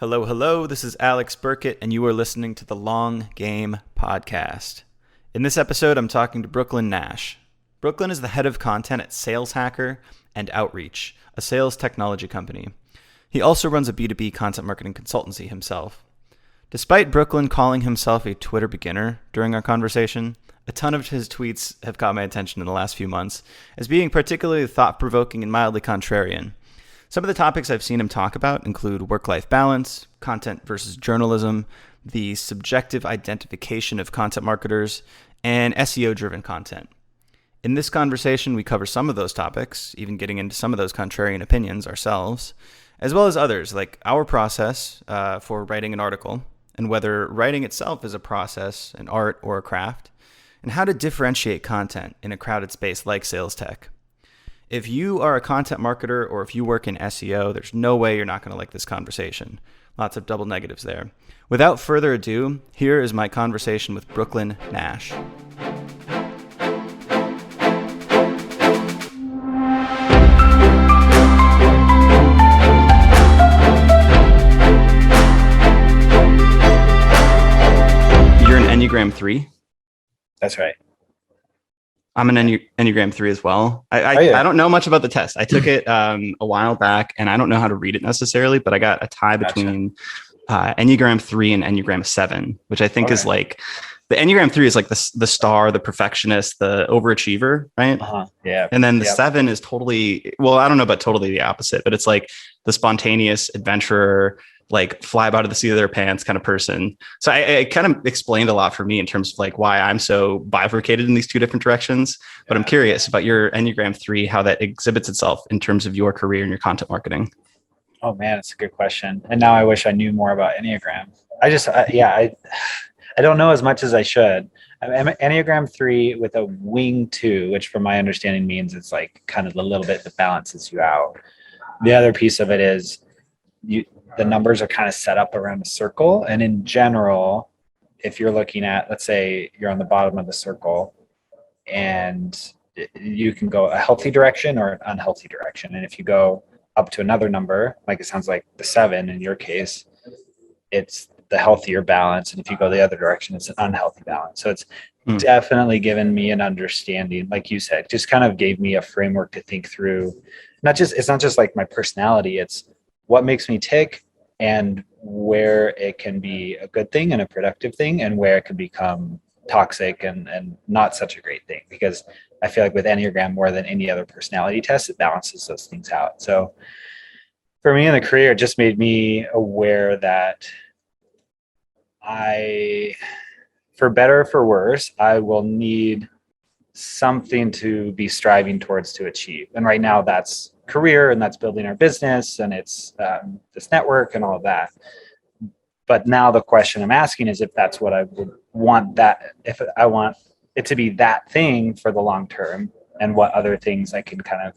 Hello, hello. This is Alex Burkett, and you are listening to the Long Game Podcast. In this episode, I'm talking to Brooklin Nash. Brooklin is the head of content at Sales Hacker and Outreach, a sales technology company. He also runs a B2B content marketing consultancy himself. Despite Brooklin calling himself a Twitter beginner during our conversation, a ton of his tweets have caught my attention in the last few months as being particularly thought-provoking and mildly contrarian. Some of the topics I've seen him talk about include work-life balance, content versus journalism, the subjective identification of content marketers, and SEO-driven content. In this conversation, we cover some of those topics, even getting into some of those contrarian opinions ourselves, as well as others, like our process for writing an article, and whether writing itself is a process, an art, or a craft, and how to differentiate content in a crowded space like sales tech. If you are a content marketer or if you work in SEO, there's no way you're not going to like this conversation. Lots of double negatives there. Without further ado, here is my conversation with Brooklin Nash. You're an Enneagram 3? That's right. I'm an Enneagram 3 as well. I don't know much about the test. I took it a while back, and I don't know how to read it necessarily, but I got a tie between Enneagram 3 and Enneagram 7, which I think is like, the Enneagram 3 is like the star, the perfectionist, the overachiever, right? Yeah. And then the 7 is totally, well, I don't know about totally the opposite, but it's like the spontaneous adventurer, like fly out of the seat of their pants kind of person. So I kind of explained a lot for me in terms of like why I'm so bifurcated in these two different directions. But I'm curious about your Enneagram 3, how that exhibits itself in terms of your career and your content marketing. Oh man, it's a good question. And now I wish I knew more about Enneagram. I don't know as much as I should. I'm Enneagram 3 with a wing 2, which from my understanding means it's like kind of a little bit that balances you out. The other piece of it is the numbers are kind of set up around a circle. And in general, if you're looking at, let's say you're on the bottom of the circle and you can go a healthy direction or an unhealthy direction. And if you go up to another number, like it sounds like the 7 in your case, it's the healthier balance. And if you go the other direction, it's an unhealthy balance. So it's definitely given me an understanding, like you said, just kind of gave me a framework to think through. It's not just like my personality, it's what makes me tick and where it can be a good thing and a productive thing and where it can become toxic and not such a great thing. Because I feel like with Enneagram, more than any other personality test, it balances those things out. So for me in the career, it just made me aware that for better or for worse, I will need something to be striving towards to achieve. And right now that's career, and that's building our business, and it's this network and all of that. But now the question I'm asking is if that's what I would want, that if I want it to be that thing for the long term, and what other things I can kind of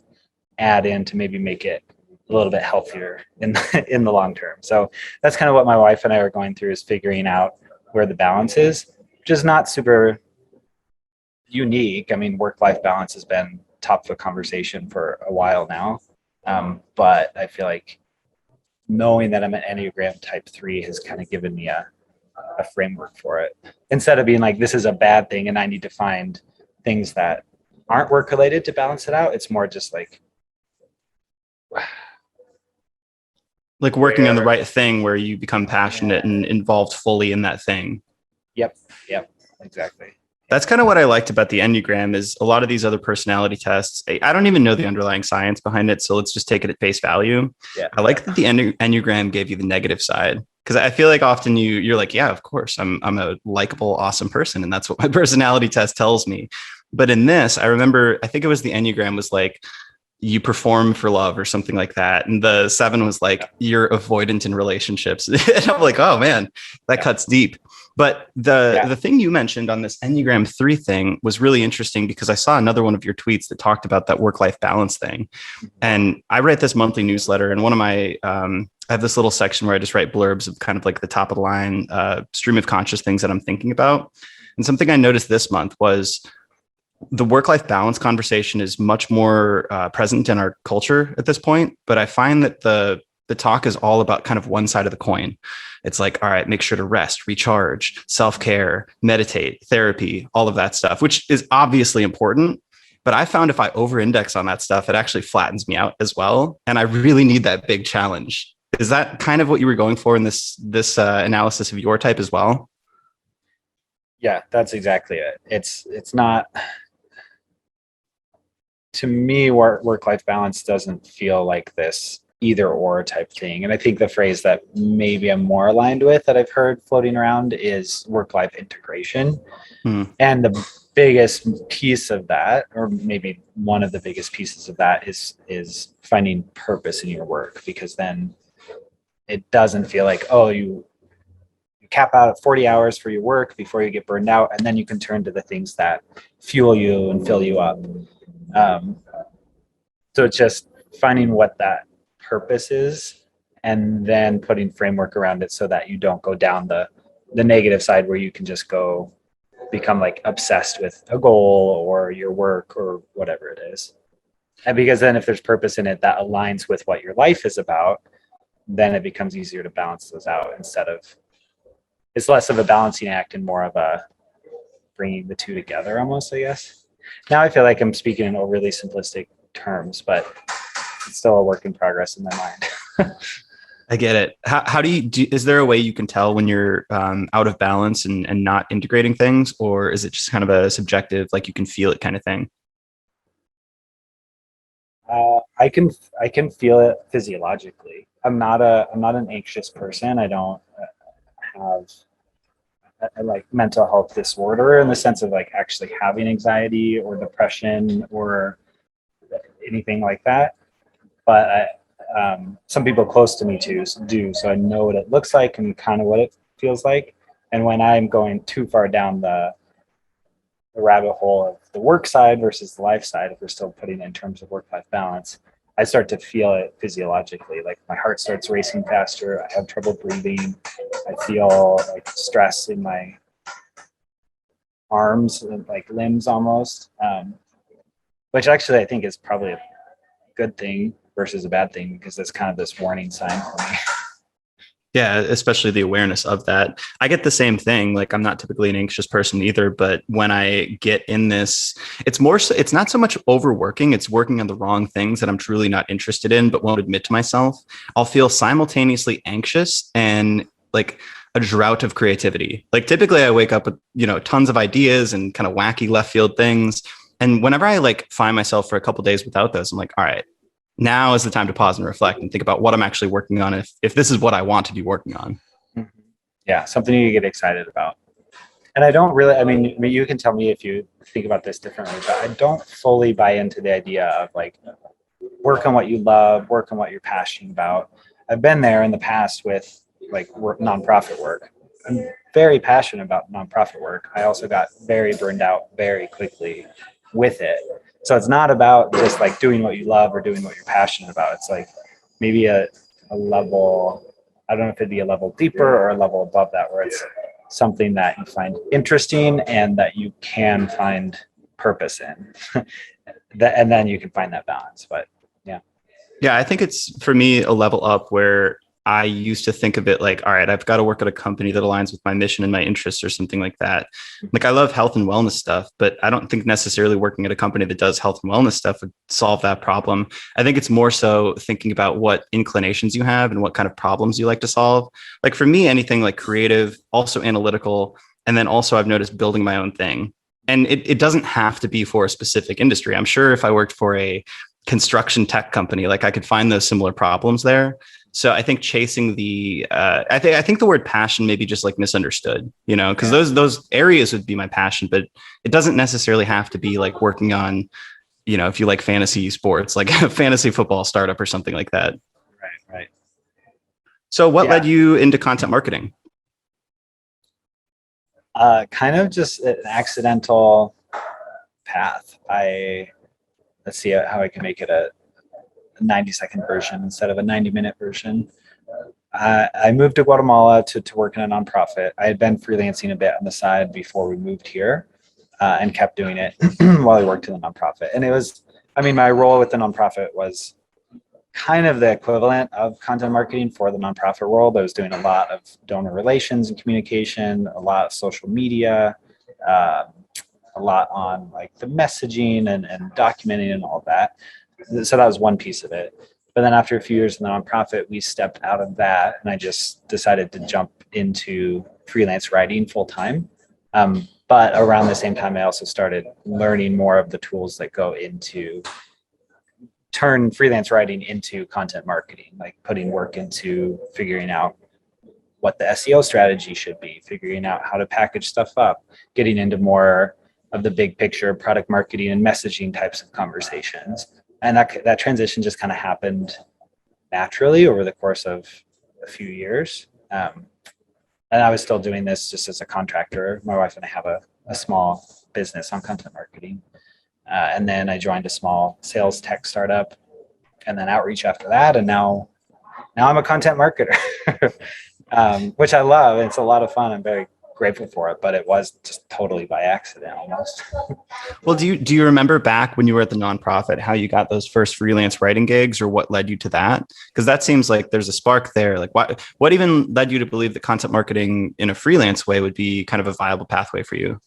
add in to maybe make it a little bit healthier in the long term. So that's kind of what my wife and I are going through, is figuring out where the balance is, which is not super unique. I mean, work-life balance has been top of the conversation for a while now. But I feel like knowing that I'm an Enneagram type 3 has kind of given me a framework for it. Instead of being like, this is a bad thing and I need to find things that aren't work related to balance it out. It's more just like working on the right thing where you become passionate and involved fully in that thing. Yep, exactly. That's kind of what I liked about the Enneagram, is a lot of these other personality tests, I don't even know the underlying science behind it, so let's just take it at face value. Yeah. I like that the Enneagram gave you the negative side, because I feel like often you're like, yeah, of course, I'm a likable, awesome person, and that's what my personality test tells me. But in this, I think it was the Enneagram was like, you perform for love or something like that. And the 7 was like, you're avoidant in relationships. And I'm like, oh man, that cuts deep. But the thing you mentioned on this Enneagram 3 thing was really interesting, because I saw another one of your tweets that talked about that work-life balance thing. And I write this monthly newsletter, and one of my, I have this little section where I just write blurbs of kind of like the top of the line stream of conscious things that I'm thinking about. And something I noticed this month was the work-life balance conversation is much more present in our culture at this point. But I find that the the talk is all about kind of one side of the coin. It's like, all right, make sure to rest, recharge, self-care, meditate, therapy, all of that stuff, which is obviously important. But I found if I over-index on that stuff, it actually flattens me out as well. And I really need that big challenge. Is that kind of what you were going for in this analysis of your type as well? Yeah, that's exactly it. It's not, to me, work-life balance doesn't feel like this either or type thing. And I think the phrase that maybe I'm more aligned with that I've heard floating around is work-life integration. And the biggest piece of that, or maybe one of the biggest pieces of that, is finding purpose in your work, because then it doesn't feel like, oh, you cap out at 40 hours for your work before you get burned out, and then you can turn to the things that fuel you and fill you up. So it's just finding what that purpose is, and then putting framework around it so that you don't go down the negative side where you can just become like obsessed with a goal or your work or whatever it is. And because then if there's purpose in it that aligns with what your life is about, then it becomes easier to balance those out, instead of, it's less of a balancing act and more of a bringing the two together almost, I guess. Now I feel like I'm speaking in overly simplistic terms, but it's still a work in progress in my mind. I get it. How do you is there a way you can tell when you're out of balance and not integrating things, or is it just kind of a subjective, like you can feel it kind of thing? I can feel it physiologically. I'm not an anxious person. I don't have a like mental health disorder in the sense of like actually having anxiety or depression or anything like that. But some people close to me do, so I know what it looks like and kind of what it feels like. And when I'm going too far down the rabbit hole of the work side versus the life side, if we're still putting it in terms of work-life balance, I start to feel it physiologically. Like my heart starts racing faster. I have trouble breathing. I feel like stress in my arms and like limbs almost, which actually I think is probably a good thing versus a bad thing, because that's kind of this warning sign for me. Yeah, especially the awareness of that. I get the same thing. Like I'm not typically an anxious person either, but when I get in this, it's more so, it's not so much overworking, it's working on the wrong things that I'm truly not interested in, but won't admit to myself. I'll feel simultaneously anxious and like a drought of creativity. Like typically I wake up with, tons of ideas and kind of wacky left field things. And whenever I like find myself for a couple of days without those, I'm like, all right, now is the time to pause and reflect and think about what I'm actually working on, if this is what I want to be working on. Yeah, something you get excited about. And I don't really, I mean, you can tell me if you think about this differently, but I don't fully buy into the idea of like work on what you love, work on what you're passionate about. I've been there in the past with like nonprofit work. I'm very passionate about nonprofit work. I also got very burned out very quickly with it. So it's not about just like doing what you love or doing what you're passionate about. It's like maybe a level, I don't know if it'd be a level deeper or a level above that, where it's something that you find interesting and that you can find purpose in. And then you can find that balance. But yeah. Yeah, I think it's for me a level up where I used to think of it like, all right, I've got to work at a company that aligns with my mission and my interests or something like that. Like I love health and wellness stuff, but I don't think necessarily working at a company that does health and wellness stuff would solve that problem. I think it's more so thinking about what inclinations you have and what kind of problems you like to solve. Like for me, anything like creative, also analytical, and then also I've noticed building my own thing. And it doesn't have to be for a specific industry. I'm sure if I worked for a construction tech company, like I could find those similar problems there. So I think chasing I think the word passion may be just like misunderstood, because those areas would be my passion, but it doesn't necessarily have to be like working on, if you like fantasy sports, like a fantasy football startup or something like that. Right. So what led you into content marketing? Kind of just an accidental path. Let's see how I can make it a 90-second version instead of a 90-minute version. I moved to Guatemala to work in a nonprofit. I had been freelancing a bit on the side before we moved here, and kept doing it while I worked in the nonprofit. And it was, my role with the nonprofit was kind of the equivalent of content marketing for the nonprofit world. I was doing a lot of donor relations and communication, a lot of social media, uh, a lot on like the messaging and documenting and all that. So that was one piece of it. But then after a few years in the nonprofit, we stepped out of that, and I just decided to jump into freelance writing full time. But around the same time, I also started learning more of the tools that go into turn freelance writing into content marketing, like putting work into figuring out what the SEO strategy should be, figuring out how to package stuff up, getting into more of the big picture product marketing and messaging types of conversations. And that transition just kind of happened naturally over the course of a few years. And I was still doing this just as a contractor. My wife and I have a small business on content marketing. And then I joined a small sales tech startup, and then outreach after that. And now I'm a content marketer, which I love. It's a lot of fun. I'm very grateful for it, but it was just totally by accident almost. Well, do you remember back when you were at the nonprofit, how you got those first freelance writing gigs, or what led you to that? Because that seems like there's a spark there. Like what even led you to believe that content marketing in a freelance way would be kind of a viable pathway for you?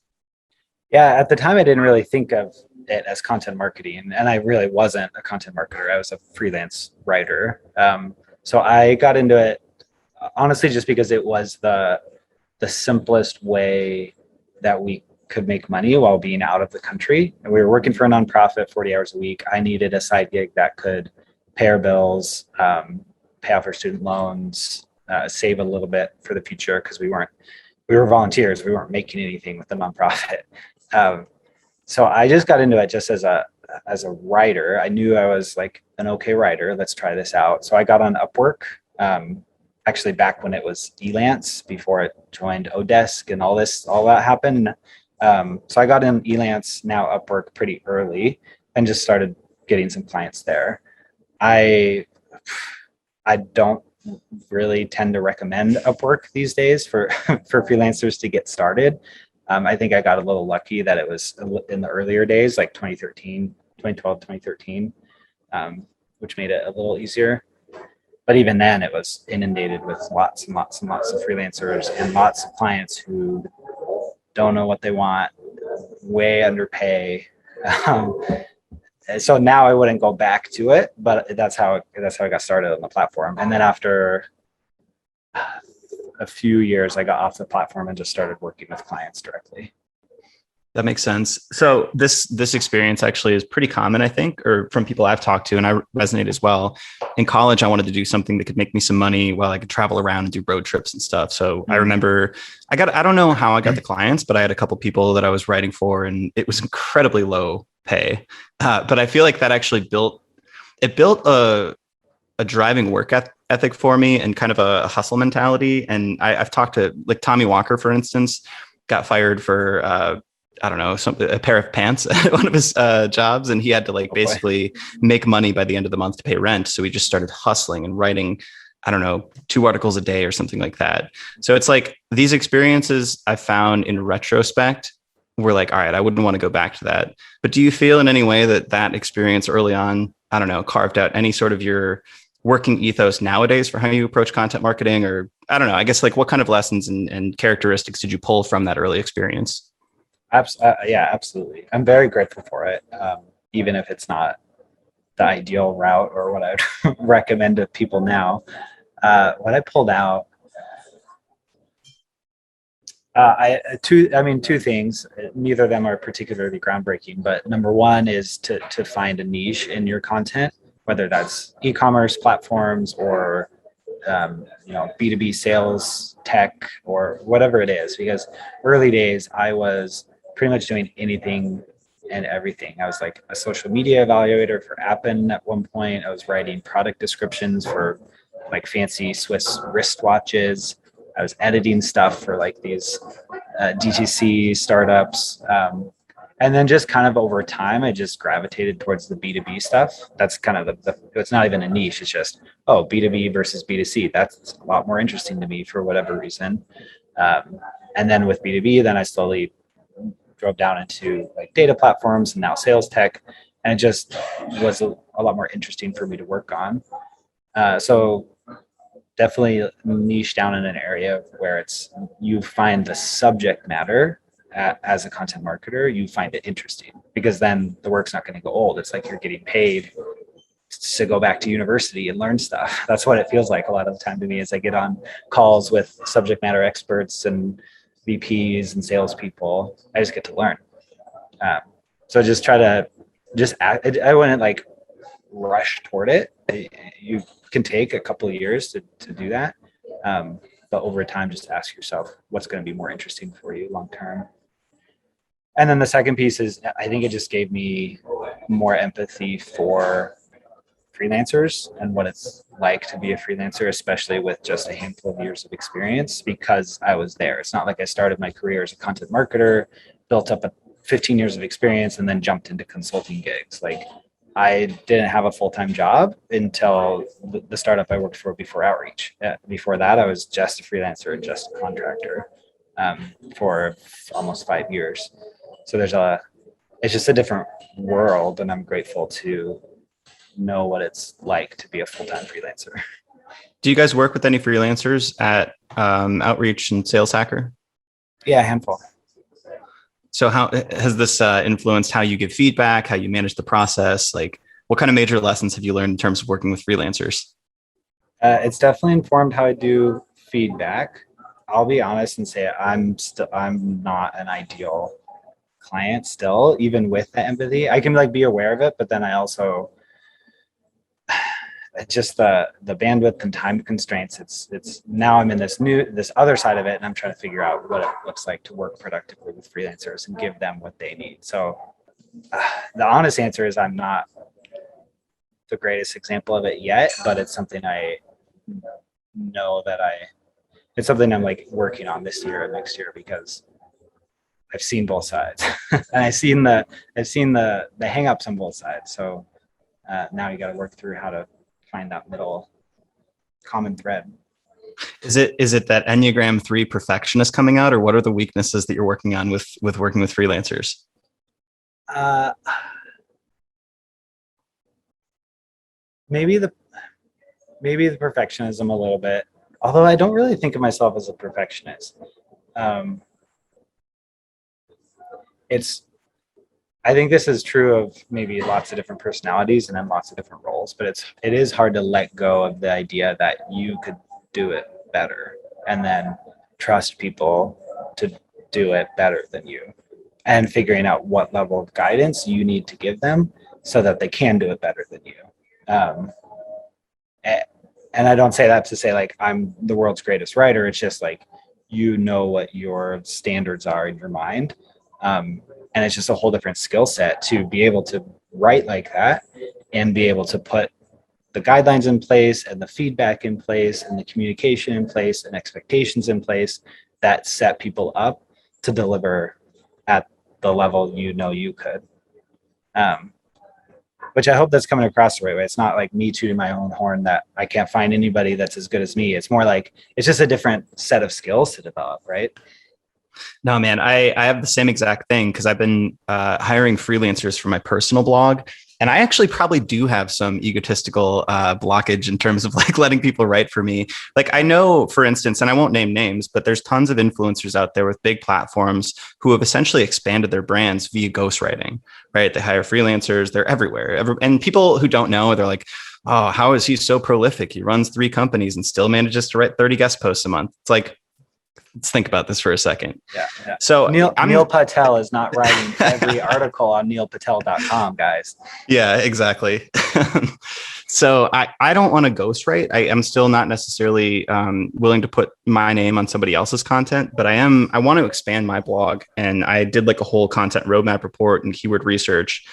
Yeah, at the time I didn't really think of it as content marketing, and I really wasn't a content marketer. I was a freelance writer. So I got into it honestly just because it was the simplest way that we could make money while being out of the country. And we were working for a nonprofit 40 hours a week. I needed a side gig that could pay our bills, pay off our student loans, save a little bit for the future, because we were volunteers. We weren't making anything with the nonprofit. So I just got into it just as a writer. I knew I was like an okay writer. Let's try this out. So I got on Upwork, actually back when it was Elance, before it joined Odesk and all that happened. So I got in Elance, now Upwork, pretty early, and just started getting some clients there. I don't really tend to recommend Upwork these days for freelancers to get started. I think I got a little lucky that it was in the earlier days, like 2012, 2013, which made it a little easier. But even then, it was inundated with lots and lots and lots of freelancers and lots of clients who don't know what they want, way underpay. So now I wouldn't go back to it, but that's how I got started on the platform. And then after a few years, I got off the platform and just started working with clients directly. That makes sense. So this experience actually is pretty common, I think, or from people I've talked to, and I resonate as well. In college, I wanted to do something that could make me some money while I could travel around and do road trips and stuff. So I remember I don't know how I got the clients, but I had a couple people that I was writing for, and it was incredibly low pay. But I feel like that actually built a driving work ethic for me, and kind of a hustle mentality. And I've talked to, like, Tommy Walker, for instance, got fired for, I don't know, a pair of pants at one of his jobs. And he had to basically make money by the end of the month to pay rent. So he just started hustling and writing, I don't know, 2 articles a day or something like that. So it's like these experiences I found in retrospect were like, all right, I wouldn't want to go back to that. But do you feel in any way that experience early on, I don't know, carved out any sort of your working ethos nowadays for how you approach content marketing? Or I don't know, I guess, like, what kind of lessons and characteristics did you pull from that early experience? Yeah, absolutely. I'm very grateful for it. Even if it's not the ideal route or what I'd recommend to people now. What I pulled out, two things. Neither of them are particularly groundbreaking, but number one is to find a niche in your content, whether that's e-commerce platforms or B2B sales tech or whatever it is. Because early days, I was pretty much doing anything and everything. I was like a social media evaluator for Appen at one point. I was writing product descriptions for like fancy Swiss wristwatches. I was editing stuff for like these DTC startups. And then just kind of over time, I just gravitated towards the B2B stuff. That's kind of it's not even a niche. It's just, B2B versus B2C. That's a lot more interesting to me for whatever reason. And then with B2B, then I slowly drove down into like data platforms and now sales tech. and it just was a lot more interesting for me to work on. So definitely niche down in an area where you find the subject matter as a content marketer, you find it interesting, because then the work's not going to go old. It's like you're getting paid to go back to university and learn stuff. That's what it feels like a lot of the time to me, as I get on calls with subject matter experts and VPs and salespeople. I just get to learn. So just try to act. I wouldn't like rush toward it. You can take a couple of years to do that. But over time, just ask yourself what's going to be more interesting for you long term. And then the second piece is, I think it just gave me more empathy for freelancers and what it's like to be a freelancer, especially with just a handful of years of experience, because I was there. It's not like I started my career as a content marketer, built up 15 years of experience, and then jumped into consulting gigs. Like, I didn't have a full-time job until the startup I worked for before Outreach. Before that, I was just a freelancer and just a contractor for almost 5 years. So it's just a different world, and I'm grateful to know what it's like to be a full-time freelancer. Do you guys work with any freelancers at Outreach and Sales Hacker? Yeah, a handful. So how has this influenced how you give feedback, how you manage the process? Like, what kind of major lessons have you learned in terms of working with freelancers? It's definitely informed how I do feedback. I'll be honest and say I'm not an ideal client still, even with the empathy. I can like be aware of it, but then I also just the bandwidth and time constraints. It's now I'm in this other side of it, and I'm trying to figure out what it looks like to work productively with freelancers and give them what they need. So the honest answer is I'm not the greatest example of it yet, but it's something I know that it's something I'm like working on this year and next year, because I've seen both sides and I've seen the hang-ups on both sides. So now you got to work through how to find that middle common thread. Is it that Enneagram 3 perfectionist coming out, or what are the weaknesses that you're working on with working with freelancers? Maybe the perfectionism a little bit, although I don't really think of myself as a perfectionist. I think this is true of maybe lots of different personalities and then lots of different roles, but it is hard to let go of the idea that you could do it better, and then trust people to do it better than you, and figuring out what level of guidance you need to give them so that they can do it better than you. And I don't say that to say like I'm the world's greatest writer. It's just like, you know what your standards are in your mind. And it's just a whole different skill set to be able to write like that and be able to put the guidelines in place and the feedback in place and the communication in place and expectations in place that set people up to deliver at the level you could. Which I hope that's coming across the right way. It's not like me tooting my own horn that I can't find anybody that's as good as me. It's more like it's just a different set of skills to develop, right? No, man, I have the same exact thing, because I've been hiring freelancers for my personal blog. And I actually probably do have some egotistical blockage in terms of like letting people write for me. Like, I know, for instance, and I won't name names, but there's tons of influencers out there with big platforms who have essentially expanded their brands via ghostwriting, right? They hire freelancers, they're everywhere. And people who don't know, they're like, oh, how is he so prolific? He runs 3 companies and still manages to write 30 guest posts a month. It's like, let's think about this for a second. Yeah. So Neil Patel is not writing every article on neilpatel.com, guys. Yeah, exactly. So I don't want to ghostwrite. I am still not necessarily willing to put my name on somebody else's content, but I want to expand my blog. And I did like a whole content roadmap report and keyword research.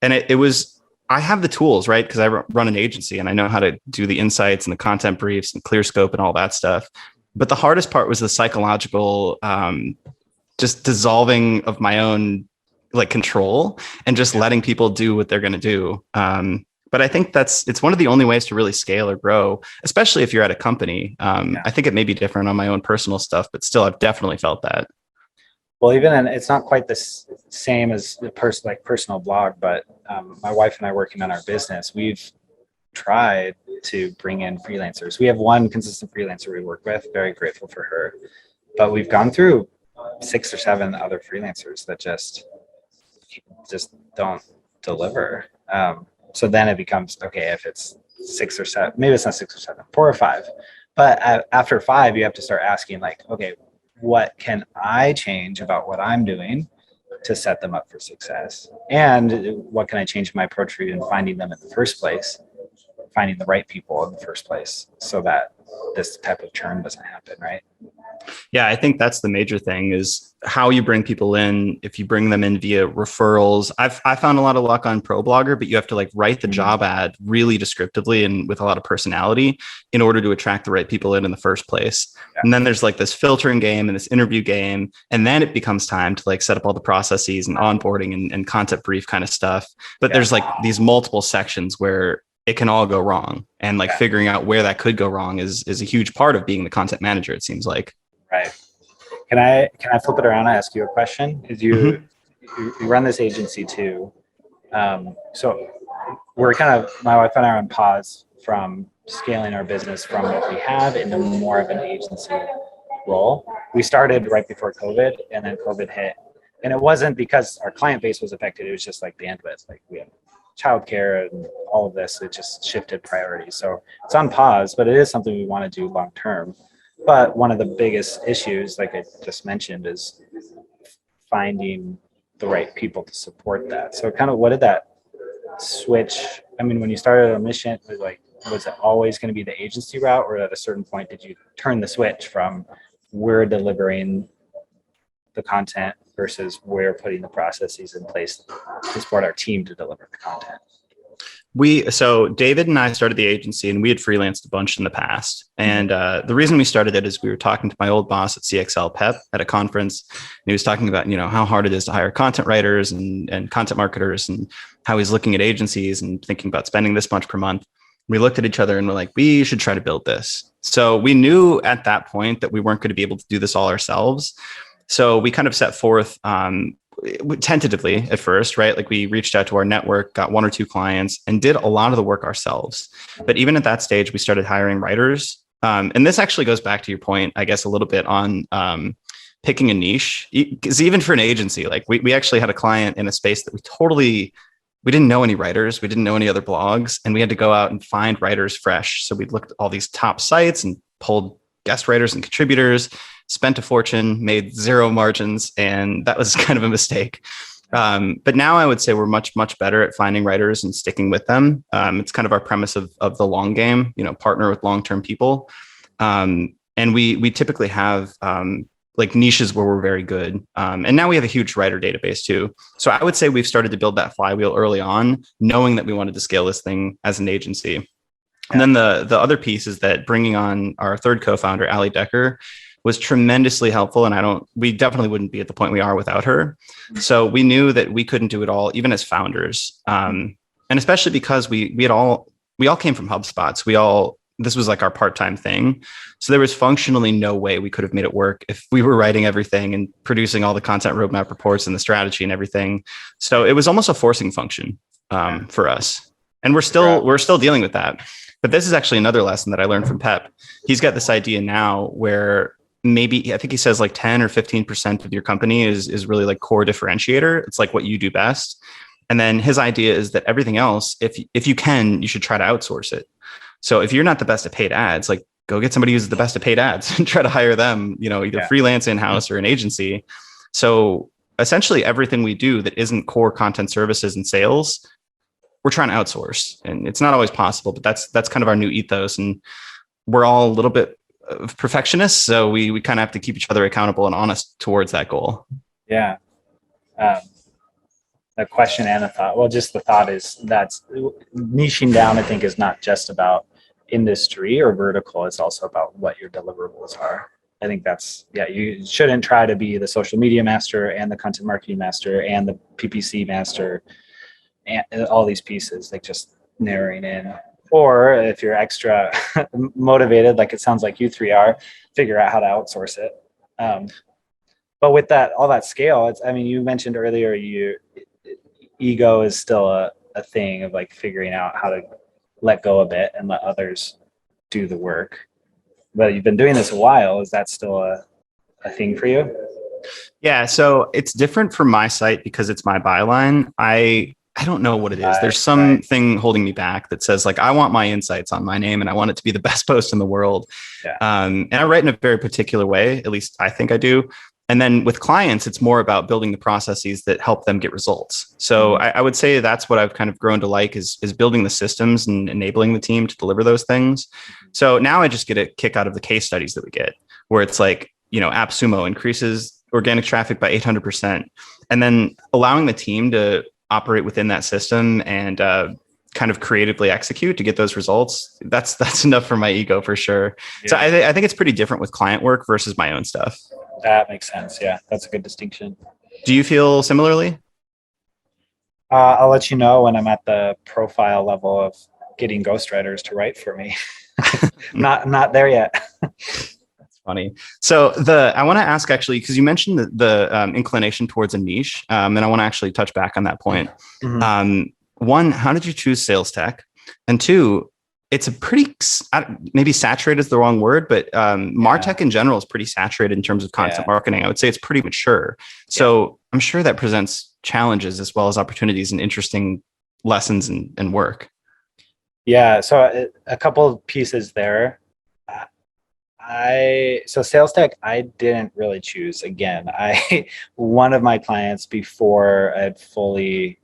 And I have the tools, right? Because I run an agency and I know how to do the insights and the content briefs and clear scope and all that stuff. But the hardest part was the psychological, just dissolving of my own like control and just letting people do what they're going to do. But I think it's one of the only ways to really scale or grow, especially if you're at a company. I think it may be different on my own personal stuff, but still, I've definitely felt that. Well, even and it's not quite the same as the personal blog, but my wife and I working on our business, we've tried to bring in freelancers. We have one consistent freelancer we work with, very grateful for her, but we've gone through 6 or 7 other freelancers that just don't deliver. So then it becomes, okay, if it's 6 or 7, maybe it's not 6 or 7, 4 or 5, but after 5, you have to start asking like, okay, what can I change about what I'm doing to set them up for success? And what can I change in my approach for even finding them in the first place, finding the right people in the first place so that this type of churn doesn't happen, right? Yeah, I think that's the major thing is how you bring people in. If you bring them in via referrals, I found a lot of luck on ProBlogger, but you have to like write the job ad really descriptively and with a lot of personality in order to attract the right people in the first place. Yeah. And then there's like this filtering game and this interview game. And then it becomes time to like set up all the processes and onboarding and content brief kind of stuff. But there's like these multiple sections where it can all go wrong. And like figuring out where that could go wrong is a huge part of being the content manager, it seems like. Right. Can I flip it around and ask you a question? Is you run this agency too. So we're my wife and I are on pause from scaling our business from what we have into more of an agency role. We started right before COVID and then COVID hit. And it wasn't because our client base was affected. It was just like bandwidth. Like we have childcare and all of this. It just shifted priorities. So it's on pause, but it is something we want to do long term. But one of the biggest issues, like I just mentioned, is finding the right people to support that. So kind of what did that switch? I mean, when you started Omniscient, was it always going to be the agency route, or at a certain point did you turn the switch from we're delivering the content versus we're putting the processes in place to support our team to deliver the content? So David and I started the agency and we had freelanced a bunch in the past. And the reason we started it is we were talking to my old boss at CXL Pep at a conference. And he was talking about, how hard it is to hire content writers and content marketers and how he's looking at agencies and thinking about spending this much per month. We looked at each other and we're like, we should try to build this. So we knew at that point that we weren't going to be able to do this all ourselves. So we kind of set forth tentatively at first, right? Like we reached out to our network, got 1 or 2 clients and did a lot of the work ourselves. But even at that stage, we started hiring writers. And this actually goes back to your point, I guess, a little bit on picking a niche. Because even for an agency, like we actually had a client in a space that we didn't know any writers. We didn't know any other blogs. And we had to go out and find writers fresh. So we looked at all these top sites and pulled guest writers and contributors, spent a fortune, made 0 margins, and that was kind of a mistake. But now I would say we're much, much better at finding writers and sticking with them. It's kind of our premise of the long game, partner with long-term people. And we typically have like niches where we're very good. And now we have a huge writer database too. So I would say we've started to build that flywheel early on, knowing that we wanted to scale this thing as an agency. And then the other piece is that bringing on our third co-founder, Ali Decker, was tremendously helpful. And we definitely wouldn't be at the point we are without her. So we knew that we couldn't do it all, even as founders. And especially because we all came from HubSpots. This was like our part-time thing. So there was functionally no way we could have made it work if we were writing everything and producing all the content roadmap reports and the strategy and everything. So it was almost a forcing function for us. And we're still dealing with that. But this is actually another lesson that I learned from Pep. He's got this idea now where maybe, I think he says like 10 or 15% of your company is really like core differentiator. It's like what you do best. And then his idea is that everything else, if you can, you should try to outsource it. So if you're not the best at paid ads, like go get somebody who's the best at paid ads and try to hire them, either freelance in-house or an agency. So essentially everything we do that isn't core content services and sales, we're trying to outsource. And it's not always possible, but that's kind of our new ethos. And we're all a little bit of perfectionists. So we kind of have to keep each other accountable and honest towards that goal. Yeah. A question and a thought. Well, just the thought is that's niching down, I think, is not just about industry or vertical. It's also about what your deliverables are. I think you shouldn't try to be the social media master and the content marketing master and the PPC master and all these pieces, like just narrowing in. Or if you're extra motivated, like it sounds like you 3 are, figure out how to outsource it. but with that, all that scale, you mentioned earlier, ego is still a thing of like figuring out how to let go a bit and let others do the work. But you've been doing this a while. Is that still a thing for you? Yeah, so it's different for my site because it's my byline. I don't know what it is. There's something holding me back that says like, I want my insights on my name and I want it to be the best post in the world. Yeah. And I write in a very particular way, at least I think I do. And then with clients, it's more about building the processes that help them get results. So I would say that's what I've kind of grown to like is building the systems and enabling the team to deliver those things. So now I just get a kick out of the case studies that we get, where it's like, AppSumo increases organic traffic by 800%. And then allowing the team to operate within that system and kind of creatively execute to get those results. That's enough for my ego for sure. Yeah. So I think it's pretty different with client work versus my own stuff. That makes sense. Yeah, that's a good distinction. Do you feel similarly? I'll let you know when I'm at the profile level of getting ghostwriters to write for me. Not there yet. That's funny. So I want to ask actually, because you mentioned the inclination towards a niche, and I want to actually touch back on that point. Mm-hmm. One, how did you choose sales tech? And two, it's a pretty, maybe saturated is the wrong word, but MarTech in general is pretty saturated in terms of content marketing. I would say it's pretty mature. So I'm sure that presents challenges as well as opportunities and interesting lessons and work. Yeah. So a couple of pieces there. So sales tech, I didn't really choose. Again, one of my clients before I had fully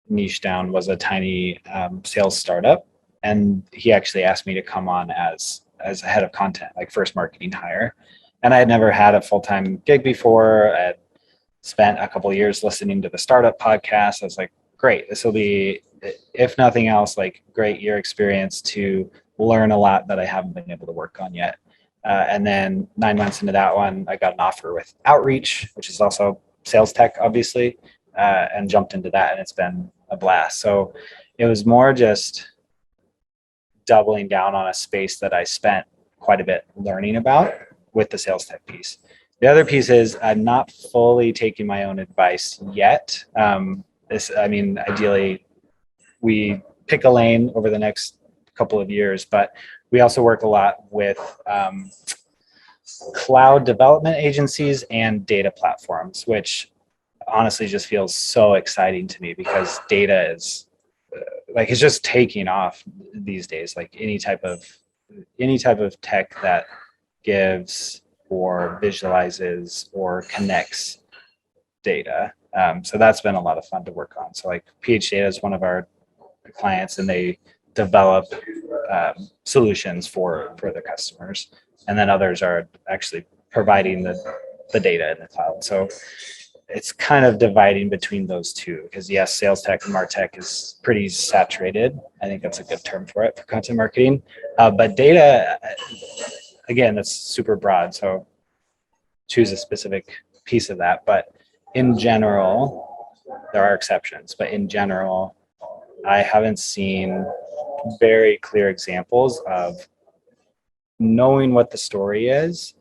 niche down was a tiny sales startup. And he actually asked me to come on as a head of content, like first marketing hire. And I had never had a full-time gig before. I had spent a couple of years listening to the startup podcast. I was like, great, this will be, if nothing else, like great year experience to learn a lot that I haven't been able to work on yet. And then 9 months into that one, I got an offer with Outreach, which is also sales tech, obviously, and jumped into that. And it's been a blast. So it was more just doubling down on a space that I spent quite a bit learning about with the sales tech piece. The other piece is I'm not fully taking my own advice yet. Ideally, we pick a lane over the next couple of years, but we also work a lot with cloud development agencies and data platforms, which honestly just feels so exciting to me because data is it's just taking off these days. Like any type of tech that gives or visualizes or connects data. So that's been a lot of fun to work on. So like PH Data is one of our clients, and they develop solutions for their customers, and then others are actually providing the data in the cloud. So it's kind of dividing between those two because yes, sales tech and MarTech is pretty saturated. I think that's a good term for it for content marketing. But data, again, that's super broad. So choose a specific piece of that. But in general, there are exceptions. But in general, I haven't seen very clear examples of knowing what the story is,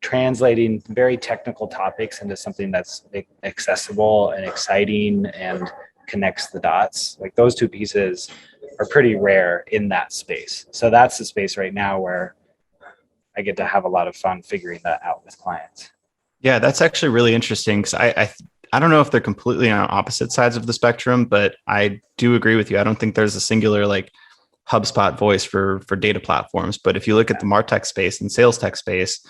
translating very technical topics into something that's accessible and exciting and connects the dots. Like those two pieces are pretty rare in that space. So that's the space right now where I get to have a lot of fun figuring that out with clients. Yeah, that's actually really interesting because I don't know if they're completely on opposite sides of the spectrum, but I do agree with you. I don't think there's a singular like HubSpot voice for data platforms. But if you look at the MarTech space and sales tech space,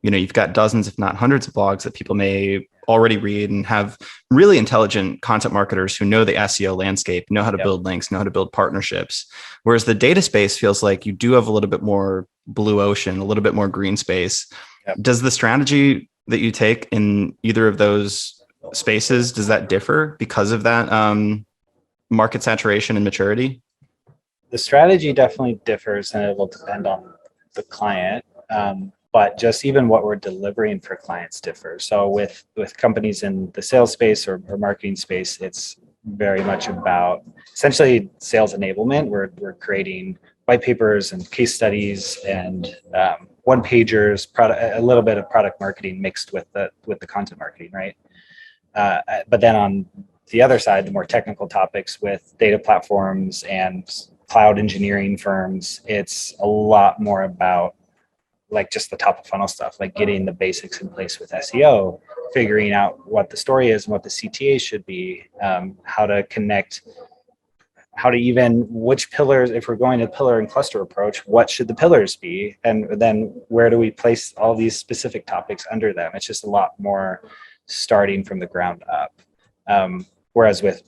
you've got dozens, if not hundreds of blogs that people may already read and have really intelligent content marketers who know the SEO landscape, know how to build links, know how to build partnerships. Whereas the data space feels like you do have a little bit more blue ocean, a little bit more green space. Yep. Does the strategy that you take in either of those spaces, does that differ because of that market saturation and maturity? The strategy definitely differs, and it will depend on the client. But just even what we're delivering for clients differs. So with companies in the sales space or marketing space, it's very much about essentially sales enablement. We're creating white papers and case studies and one pagers, a little bit of product marketing mixed with the content marketing, right? But then on the other side, the more technical topics with data platforms and cloud engineering firms, it's a lot more about like just the top of funnel stuff, like getting the basics in place with SEO, figuring out what the story is and what the CTA should be, how to connect, which pillars, if we're going to pillar and cluster approach, what should the pillars be? And then where do we place all these specific topics under them? It's just a lot more starting from the ground up. Whereas with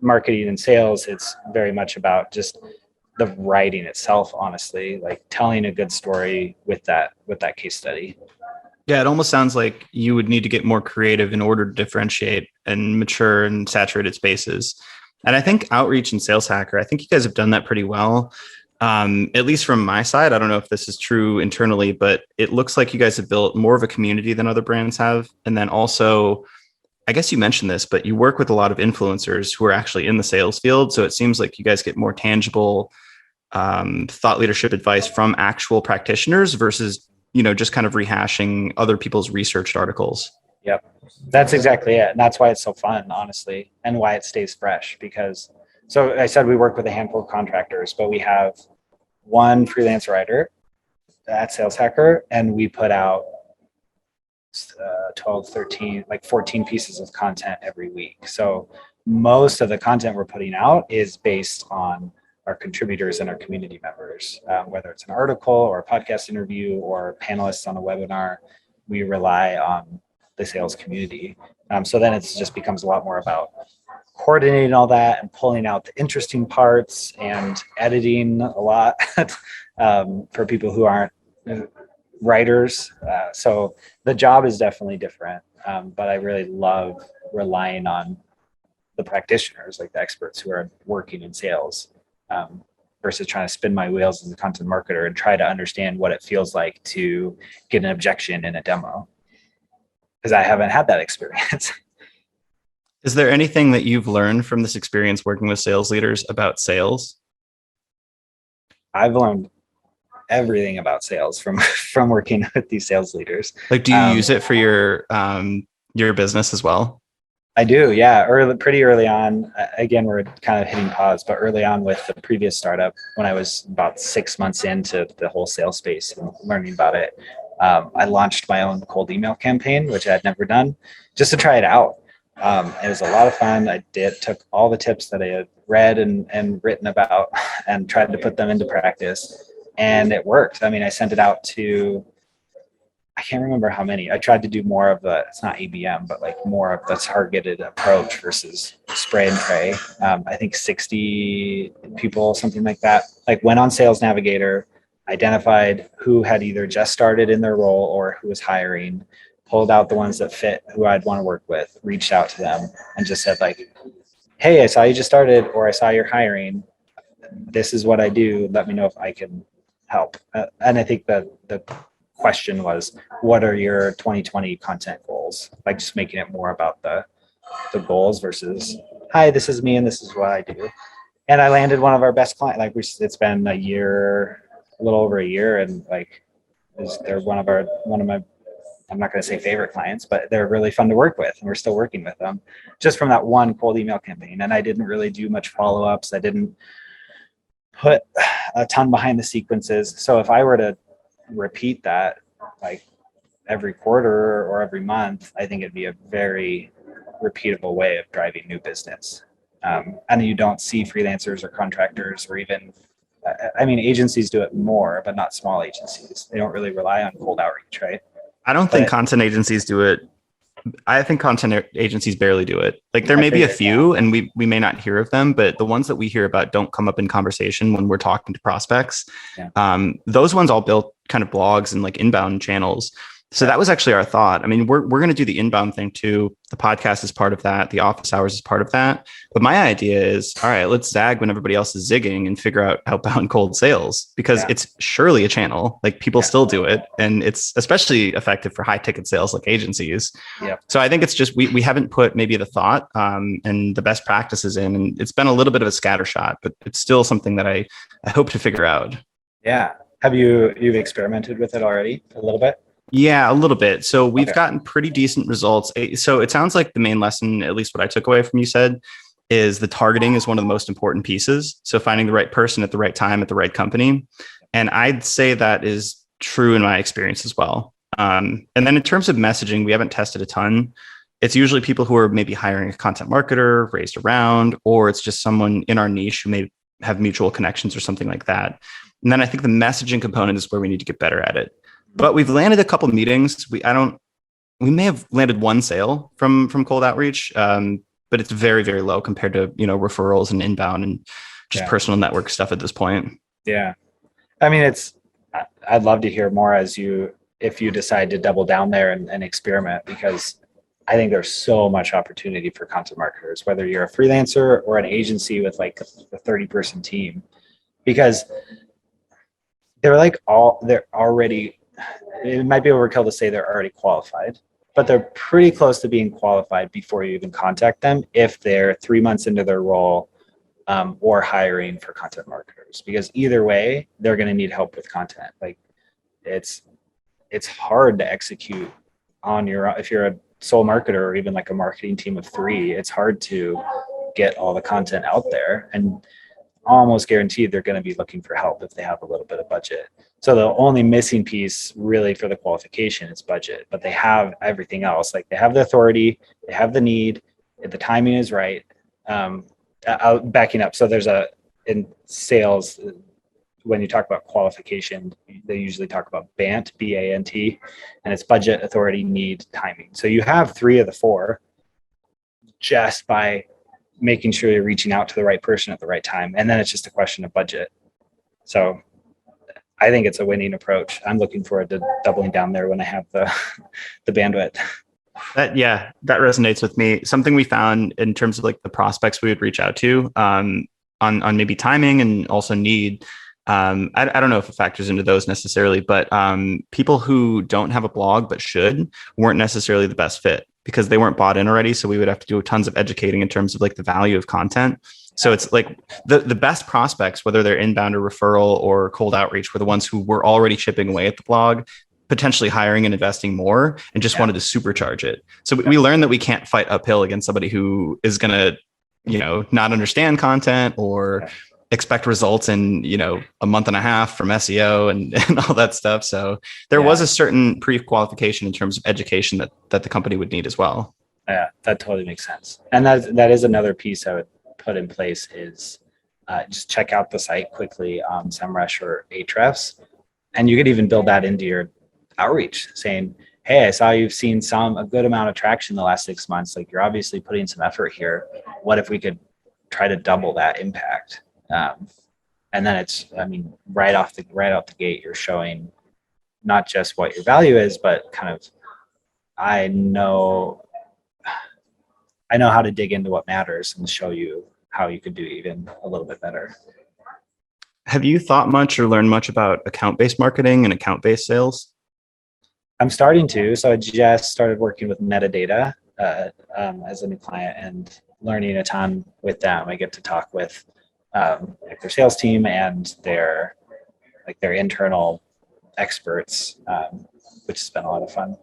marketing and sales, it's very much about just the writing itself, honestly, like telling a good story with that case study. Yeah, it almost sounds like you would need to get more creative in order to differentiate and mature and saturated spaces. And I think Outreach and Sales Hacker, I think you guys have done that pretty well. At least from my side, I don't know if this is true internally, but it looks like you guys have built more of a community than other brands have. And then also, I guess you mentioned this, but you work with a lot of influencers who are actually in the sales field. So it seems like you guys get more tangible thought leadership advice from actual practitioners versus, just kind of rehashing other people's researched articles. Yep. That's exactly it. And that's why it's so fun, honestly, and why it stays fresh. Because, so I said we work with a handful of contractors, but we have one freelance writer at Sales Hacker, and we put out 12, 13, like 14 pieces of content every week. So most of the content we're putting out is based on our contributors and our community members, whether it's an article or a podcast interview or panelists on a webinar. We rely on the sales community. So then it just becomes a lot more about coordinating all that and pulling out the interesting parts and editing a lot for people who aren't writers. So the job is definitely different, but I really love relying on the practitioners, like the experts who are working in sales, versus trying to spin my wheels as a content marketer and try to understand what it feels like to get an objection in a demo. Because I haven't had that experience. Is there anything that you've learned from this experience working with sales leaders about sales? I've learned everything about sales from working with these sales leaders. Like, do you use it for your business as well? I do, yeah. Pretty early on. Again, we're kind of hitting pause, but early on with the previous startup, when I was about 6 months into the whole sales space and learning about it, I launched my own cold email campaign, which I had never done, just to try it out. It was a lot of fun. Took all the tips that I had read and written about and tried to put them into practice, and it worked. I mean, I sent it out to, I can't remember how many. I tried to do more of it's not ABM, but like more of the targeted approach versus spray and pray. I think 60 people, something like that, like went on Sales Navigator, identified who had either just started in their role or who was hiring, pulled out the ones that fit who I'd want to work with, reached out to them and just said like, hey, I saw you just started, or I saw you're hiring. This is what I do. Let me know if I can help. And I think that the question was, what are your 2020 content goals? Like just making it more about the goals versus, hi, this is me and this is what I do. And I landed one of our best clients. Like it's been a little over a year, and like they're one of my, I'm not going to say favorite clients, but they're really fun to work with, and we're still working with them just from that one cold email campaign. And I didn't really do much follow-ups. I didn't put a ton behind the sequences. So if I were to repeat that like every quarter or every month, I think it'd be a very repeatable way of driving new business. And you don't see freelancers or contractors or even, I mean, agencies do it more, but not small agencies. They don't really rely on cold outreach, right? I don't think content agencies do it. I think content agencies barely do it. Like there may be a few and we may not hear of them, but the ones that we hear about don't come up in conversation when we're talking to prospects. Yeah. Those ones all built kind of blogs and like inbound channels. So that was actually our thought. I mean, we're going to do the inbound thing too. The podcast is part of that. The office hours is part of that. But my idea is, all right, let's zag when everybody else is zigging and figure out outbound cold sales, because it's surely a channel. Like people still do it. And it's especially effective for high ticket sales like agencies. Yeah. So I think it's just, we haven't put maybe the thought and the best practices in, and it's been a little bit of a scattershot, but it's still something that I hope to figure out. Yeah. You've experimented with it already a little bit? Yeah, a little bit. So we've Okay. gotten pretty decent results. So it sounds like the main lesson, at least what I took away from you said, is the targeting is one of the most important pieces. So finding the right person at the right time at the right company. And I'd say that is true in my experience as well. And then in terms of messaging, we haven't tested a ton. It's usually people who are maybe hiring a content marketer, raised around, or it's just someone in our niche who may have mutual connections or something like that. And then I think the messaging component is where we need to get better at it. But we've landed a couple of meetings. We may have landed one sale from cold outreach, but it's very, very low compared to, referrals and inbound and just Yeah. personal network stuff at this point. Yeah. I mean, I'd love to hear more if you decide to double down there and experiment, because I think there's so much opportunity for content marketers, whether you're a freelancer or an agency with like a 30-person team, because they're already, it might be overkill to say they're already qualified, but they're pretty close to being qualified before you even contact them if they're 3 months into their role, or hiring for content marketers, because either way, they're going to need help with content. Like it's hard to execute on if you're a sole marketer or even like a marketing team of 3, it's hard to get all the content out there, and almost guaranteed they're going to be looking for help if they have a little bit of budget. So the only missing piece really for the qualification is budget, but they have everything else. Like they have the authority, they have the need, the timing is right. Backing up. So in sales, when you talk about qualification, they usually talk about BANT, B-A-N-T, and it's budget, authority, need, timing. So you have 3 of the 4 just by making sure you're reaching out to the right person at the right time. And then it's just a question of budget. So I think it's a winning approach. I'm looking forward to doubling down there when I have the bandwidth. That resonates with me. Something we found in terms of like the prospects we would reach out to, on maybe timing and also need. I don't know if it factors into those necessarily, but people who don't have a blog but should weren't necessarily the best fit because they weren't bought in already. So we would have to do tons of educating in terms of like the value of content. So it's like the best prospects, whether they're inbound or referral or cold outreach, were the ones who were already chipping away at the blog, potentially hiring and investing more, and just wanted to supercharge it. So we learned that we can't fight uphill against somebody who is going to, not understand content or expect results in, a month and a half from SEO and all that stuff. So there was a certain pre-qualification in terms of education that the company would need as well. Yeah, that totally makes sense. And that is another piece I would put in place is just check out the site quickly on SEMrush or Ahrefs. And you could even build that into your outreach saying, hey, I saw you've seen a good amount of traction the last 6 months. Like you're obviously putting some effort here. What if we could try to double that impact? And then right out the gate, you're showing not just what your value is, but kind of, I know how to dig into what matters and show you how you could do even a little bit better. Have you thought much or learned much about account-based marketing and account-based sales? I'm starting to. So I just started working with MediaRadar as a new client and learning a ton with them. I get to talk with their sales team and their internal experts, which has been a lot of fun.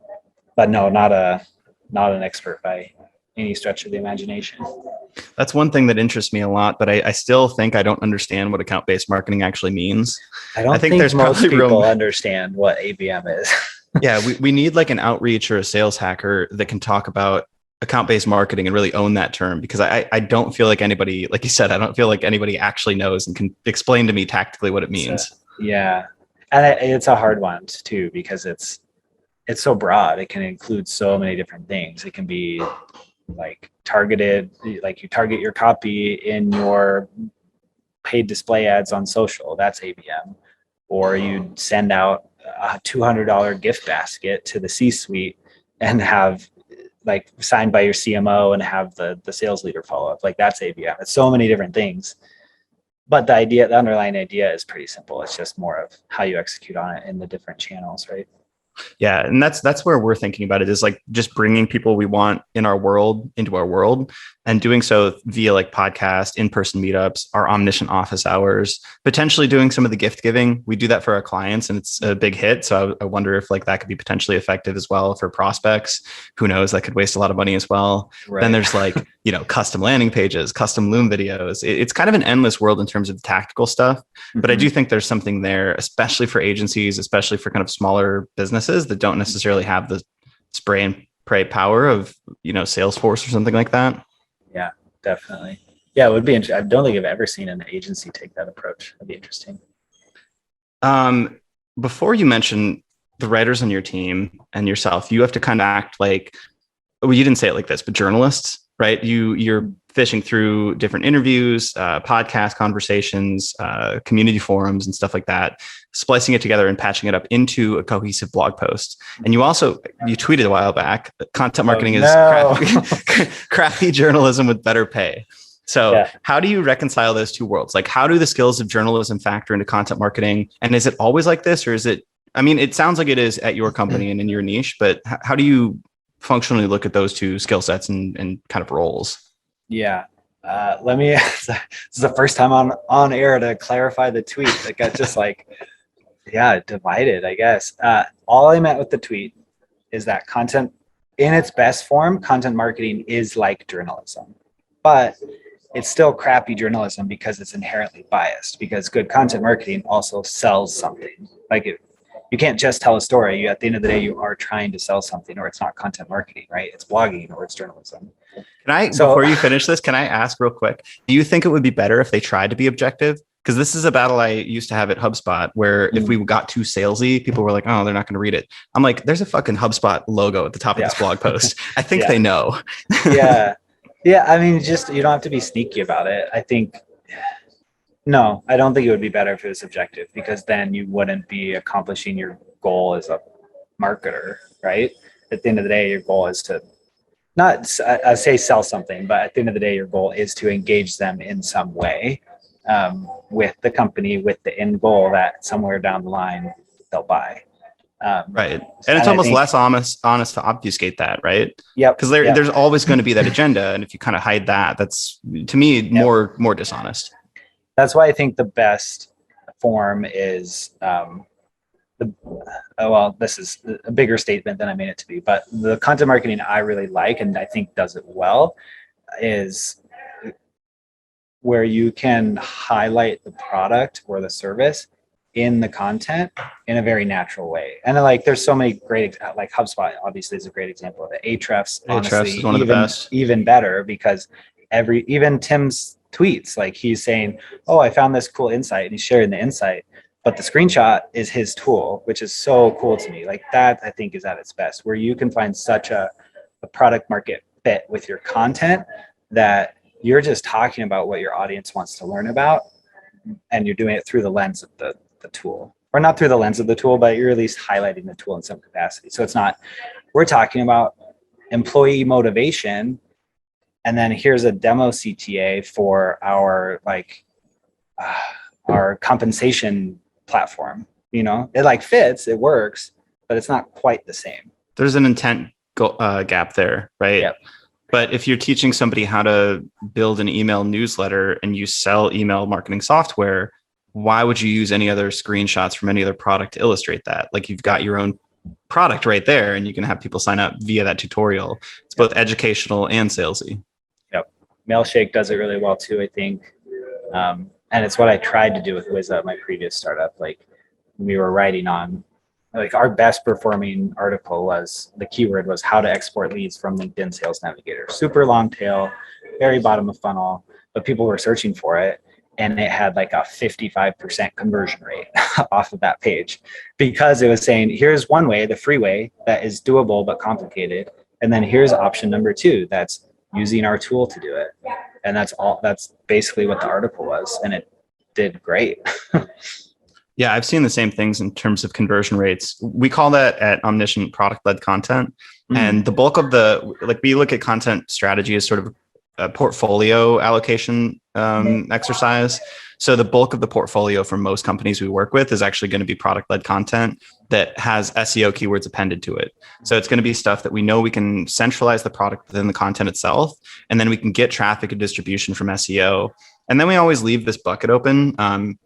But no, not an expert by any stretch of the imagination. That's one thing that interests me a lot, but I still think I don't understand what account-based marketing actually means. I think there's most people understand what ABM is. Yeah, we need like an outreach or a sales hacker that can talk about account-based marketing and really own that term, because I don't feel like anybody, like you said, I don't feel like anybody actually knows and can explain to me tactically what it means. Yeah. And it's a hard one too, because it's so broad. It can include so many different things. It can be like targeted, like you target your copy in your paid display ads on social, that's ABM. Or you send out a $200 gift basket to the C-suite and have like signed by your CMO and have the sales leader follow up. Like that's ABM. It's so many different things. But the underlying idea is pretty simple. It's just more of how you execute on it in the different channels, right? Yeah. And that's where we're thinking about it, is like just bringing people we want in our world into our world, and doing so via like podcast, in-person meetups, our Omniscient office hours, potentially doing some of the gift giving. We do that for our clients and it's a big hit. So I wonder if like that could be potentially effective as well for prospects. Who knows? That could waste a lot of money as well. Right. Then there's like, custom landing pages, custom Loom videos. It's kind of an endless world in terms of tactical stuff. Mm-hmm. But I do think there's something there, especially for agencies, especially for kind of smaller businesses that don't necessarily have the spray and pray power of, Salesforce or something like that. Yeah, definitely. Yeah, it would be interesting. I don't think I've ever seen an agency take that approach. That'd be interesting. Before you mention the writers on your team and yourself, you have to kind of act like, well, you didn't say it like this, but journalists, right? You're fishing through different interviews, podcast conversations, community forums and stuff like that, splicing it together and patching it up into a cohesive blog post. And you tweeted a while back, content marketing is crappy journalism with better pay. So How do you reconcile those two worlds? Like, how do the skills of journalism factor into content marketing? And is it always like this, or is it, it sounds like it is at your company and in your niche, but how do you functionally look at those two skill sets and kind of roles? Yeah. This is the first time on air to clarify the tweet that got just divided, I guess. All I meant with the tweet is that content in its best form, content marketing is like journalism, but it's still crappy journalism because it's inherently biased, because good content marketing also sells something. You can't just tell a story. At the end of the day, you are trying to sell something, or it's not content marketing, right? It's blogging or it's journalism. Before you finish this, can I ask real quick, do you think it would be better if they tried to be objective? Because this is a battle I used to have at HubSpot, where if we got too salesy, people were like, oh, they're not going to read it. I'm like, there's a fucking HubSpot logo at the top of this blog post. I think they know. Yeah. You don't have to be sneaky about it. No, I don't think it would be better if it was subjective, because then you wouldn't be accomplishing your goal as a marketer, right? At the end of the day, your goal is to not say sell something, but at the end of the day, your goal is to engage them in some way with the company, with the end goal that somewhere down the line they'll buy. Right. And it's almost less honest to obfuscate that, right? Yeah. Because there's always going to be that agenda. And if you kind of hide that, that's, to me, more dishonest. That's why I think the best form is this is a bigger statement than I mean it to be, but the content marketing I really like and I think does it well is where you can highlight the product or the service in the content in a very natural way. And there's so many great, like HubSpot obviously is a great example of it. Ahrefs, honestly, is one of the best. Even better, because even Tim's tweets, he's saying, oh, I found this cool insight, and he's sharing the insight, but the screenshot is his tool, which is so cool to me. That I think is at its best, where you can find such a product market fit with your content that you're just talking about what your audience wants to learn about, and you're doing it through the lens of the tool, or not through the lens of the tool, but you're at least highlighting the tool in some capacity. So it's not, we're talking about employee motivation, and then here's a demo CTA for our compensation platform. It fits, it works, but it's not quite the same. There's an intent gap there, right? Yep. But if you're teaching somebody how to build an email newsletter and you sell email marketing software, why would you use any other screenshots from any other product to illustrate that? You've got your own product right there, and you can have people sign up via that tutorial. It's both educational and salesy. Yep. Mailshake does it really well too, I think. And it's what I tried to do with Wizza, my previous startup. We were writing on, our best performing article the keyword was how to export leads from LinkedIn Sales Navigator. Super long tail, very bottom of funnel, but people were searching for it. And it had a 55% conversion rate off of that page, because it was saying, here's one way, the free way that is doable but complicated. And then here's option number 2, that's using our tool to do it. And that's basically what the article was. And it did great. Yeah, I've seen the same things in terms of conversion rates. We call that at Omniscient product-led content. And the bulk of we look at content strategy as sort of a portfolio allocation exercise. So the bulk of the portfolio for most companies we work with is actually going to be product-led content that has SEO keywords appended to it. So it's going to be stuff that we know we can centralize the product within the content itself, and then we can get traffic and distribution from SEO. And then we always leave this bucket open.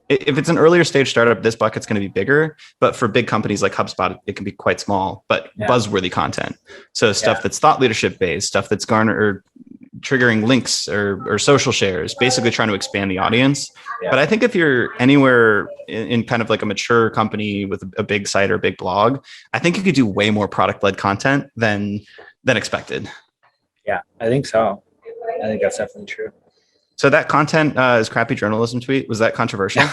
If it's an earlier stage startup, this bucket's going to be bigger. But for big companies like HubSpot, it can be quite small, but buzzworthy content. So stuff that's thought leadership based, stuff that's triggering links or social shares, basically trying to expand the audience. Yeah. But I think if you're anywhere in kind of like a mature company with a big site or a big blog, I think you could do way more product-led content than expected. Yeah, I think so. I think that's definitely true. So that content is crappy journalism tweet. Was that controversial?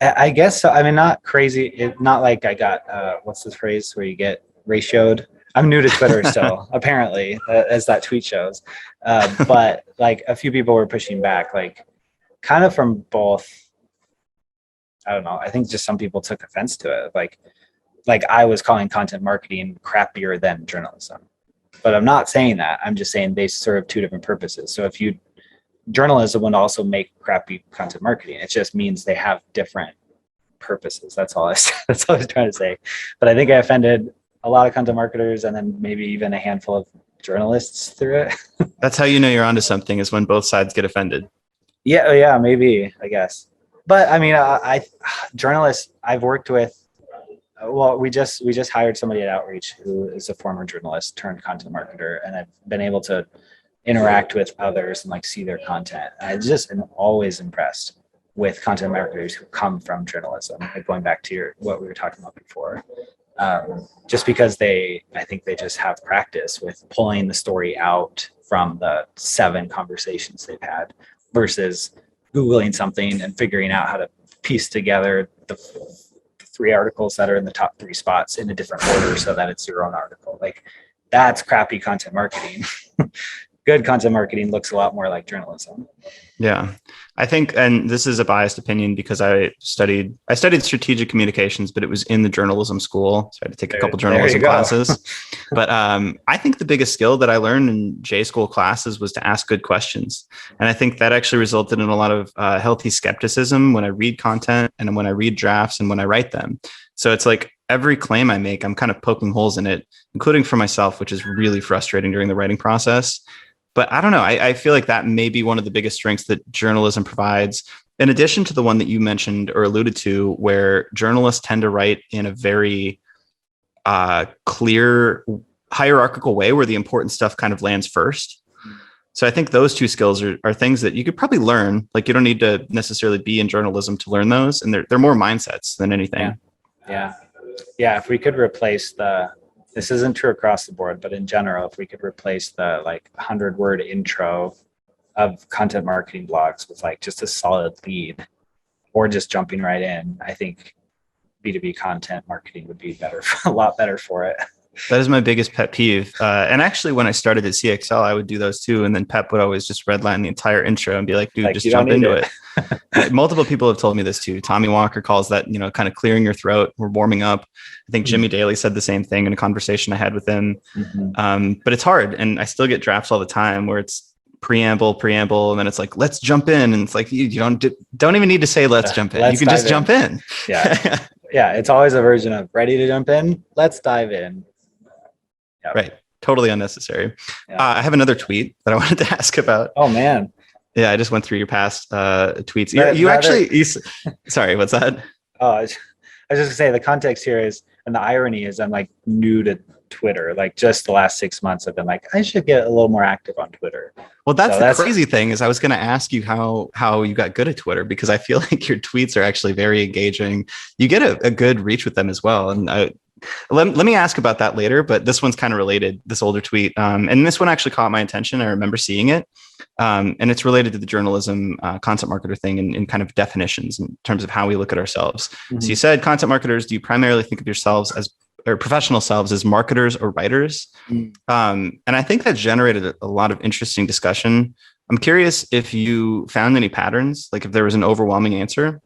I guess so. I mean, not crazy. Not like I got, what's this phrase where you get ratioed? I'm new to Twitter still, apparently, as that tweet shows. But like a few people were pushing back, like kind of from both. I don't know. I think just some people took offense to it. Like I was calling content marketing crappier than journalism, but I'm not saying that. I'm just saying they serve two different purposes. So journalism would also make crappy content marketing. It just means they have different purposes. That's all I was trying to say. But I think I offended a lot of content marketers and then maybe even a handful of journalists through it. That's how you know you're onto something, is when both sides get offended. Yeah, maybe, I guess. But I mean, journalists I've worked with, well, we just hired somebody at Outreach who is a former journalist turned content marketer, and I've been able to interact with others and like see their content. I just am always impressed with content marketers who come from journalism, like going back to what we were talking about before. Just because I think they just have practice with pulling the story out from the 7 conversations they've had versus Googling something and figuring out how to piece together the 3 articles that are in the top 3 spots in a different order so that it's your own article. Like, that's crappy content marketing. Good content marketing looks a lot more like journalism. Yeah, I think, and this is a biased opinion because I studied strategic communications, but it was in the journalism school. So I had to take a couple journalism classes. But I think the biggest skill that I learned in J school classes was to ask good questions. And I think that actually resulted in a lot of healthy skepticism when I read content and when I read drafts and when I write them. So it's like every claim I make, I'm kind of poking holes in it, including for myself, which is really frustrating during the writing process. But I don't know. I feel like that may be one of the biggest strengths that journalism provides, in addition to the one that you mentioned or alluded to, where journalists tend to write in a very clear, hierarchical way where the important stuff kind of lands first. So I think those 2 skills are things that you could probably learn. Like, you don't need to necessarily be in journalism to learn those. And they're more mindsets than anything. Yeah. If we could replace this isn't true across the board, but in general, if we could replace the like 100-word intro of content marketing blogs with like just a solid lead or just jumping right in, I think B2B content marketing would be a lot better for it. That is my biggest pet peeve. And actually, when I started at CXL, I would do those too. And then Pep would always just redline the entire intro and be like, dude, just jump into it. Multiple people have told me this too. Tommy Walker calls that, kind of clearing your throat. We're warming up. I think Jimmy Daly said the same thing in a conversation I had with him. But it's hard. And I still get drafts all the time where it's preamble, and then it's like, let's jump in. And it's like, you don't even need to say, let's jump in. You can just jump in. Yeah. Yeah. It's always a version of ready to jump in. Let's dive in. Yep. Right. Totally unnecessary. Yeah. I have another tweet that I wanted to ask about. Oh, man. Yeah, I just went through your past tweets. Sorry, what's that? Oh, I was just going to say the context here is, and the irony is I'm like new to Twitter. Like just the last 6 months I've been like, I should get a little more active on Twitter. Well, that's the crazy thing is I was going to ask you how you got good at Twitter, because I feel like your tweets are actually very engaging. You get a good reach with them as well. And let me ask about that later, but this one's kind of related, this older tweet. And this one actually caught my attention. I remember seeing it. And it's related to the journalism content marketer thing and kind of definitions in terms of how we look at ourselves. Mm-hmm. So you said content marketers, do you primarily think of yourselves or professional selves as marketers or writers? Mm-hmm. And I think that generated a lot of interesting discussion. I'm curious if you found any patterns, like if there was an overwhelming answer,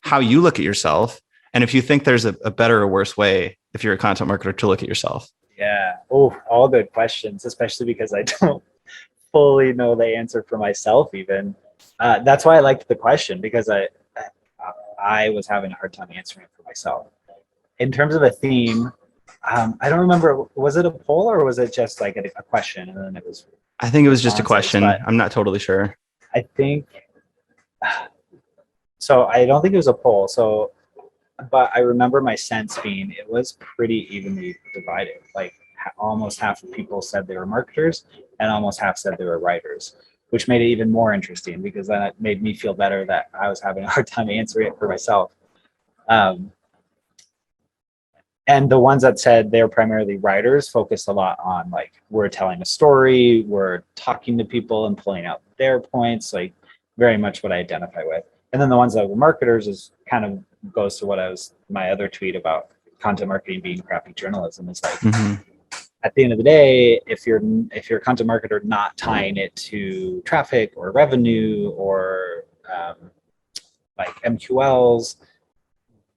how you look at yourself, and if you think there's a better or worse way if you're a content marketer to look at yourself. Yeah. Oh, all good questions, especially because I don't fully know the answer for myself even. That's why I liked the question, because I was having a hard time answering it for myself. In terms of a theme, I don't remember, was it a poll or was it just like a question and then it was I think it was just a responses? question. But I'm not totally sure. I think, so I don't think it was a poll. So, but I remember my sense being it was pretty evenly divided. Like almost half of people said they were marketers and almost half said they were writers, which made it even more interesting because then it made me feel better that I was having a hard time answering it for myself. And the ones that said they're primarily writers focused a lot on like, we're telling a story, we're talking to people and pulling out their points, like very much what I identify with. And then the ones that were marketers is kind of goes to what my other tweet about content marketing being crappy journalism. Is like, at the end of the day, if you're a content marketer not tying it to traffic or revenue or like MQLs,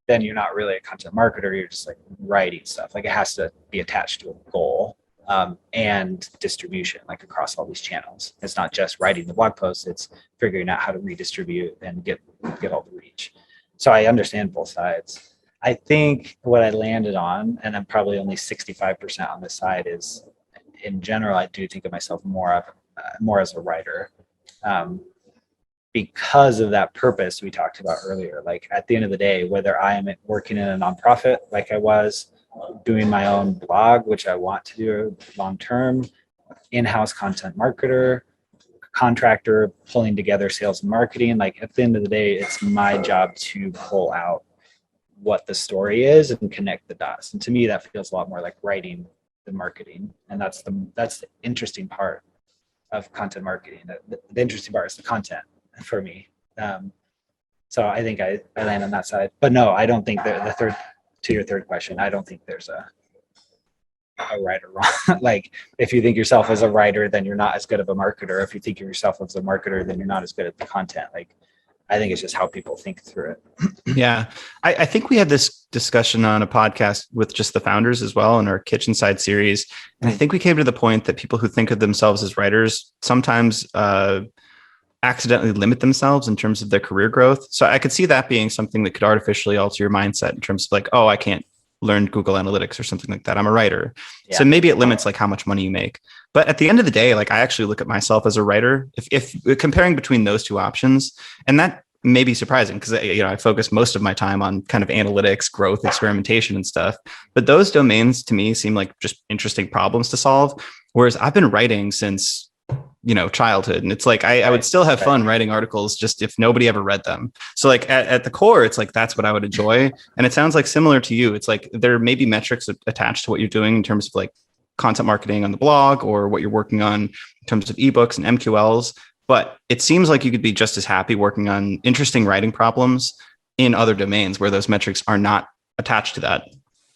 then you're not really a content marketer. You're just like writing stuff. Like it has to be attached to a goal and distribution, like across all these channels. It's not just writing the blog post. It's figuring out how to redistribute and get all the reach. So I understand both sides. I think what I landed on, and I'm probably only 65% on this side, is in general, I do think of myself more as a writer. Because of that purpose we talked about earlier. Like at the end of the day, whether I am working in a nonprofit like I was, doing my own blog, which I want to do long term, in-house content marketer, contractor, pulling together sales and marketing, like at the end of the day, it's my job to pull out what the story is and connect the dots. And to me, that feels a lot more like writing than marketing. And that's the interesting part of content marketing. The interesting part is the content for me. So I think I land on that side. But no, I don't think to your third question, I don't think there's a right or wrong. Like if you think yourself as a writer, then you're not as good of a marketer. If you think of yourself as a marketer, then you're not as good at the content. Like I think it's just how people think through it. Yeah. I think we had this discussion on a podcast with just the founders as well in our Kitchen Side series. And I think we came to the point that people who think of themselves as writers sometimes accidentally limit themselves in terms of their career growth. So I could see that being something that could artificially alter your mindset in terms of like, oh, I can't learn Google Analytics or something like that. I'm a writer. Yeah. So maybe it limits like how much money you make. But at the end of the day, like I actually look at myself as a writer. If comparing between those two options, and that may be surprising because I focus most of my time on kind of analytics, growth, experimentation and stuff. But those domains to me seem like just interesting problems to solve. Whereas I've been writing since childhood. And it's like, I would still have fun writing articles just if nobody ever read them. So like at the core, it's like, that's what I would enjoy. And it sounds like similar to you. It's like, there may be metrics attached to what you're doing in terms of like content marketing on the blog or what you're working on in terms of ebooks and MQLs. But it seems like you could be just as happy working on interesting writing problems in other domains where those metrics are not attached to that.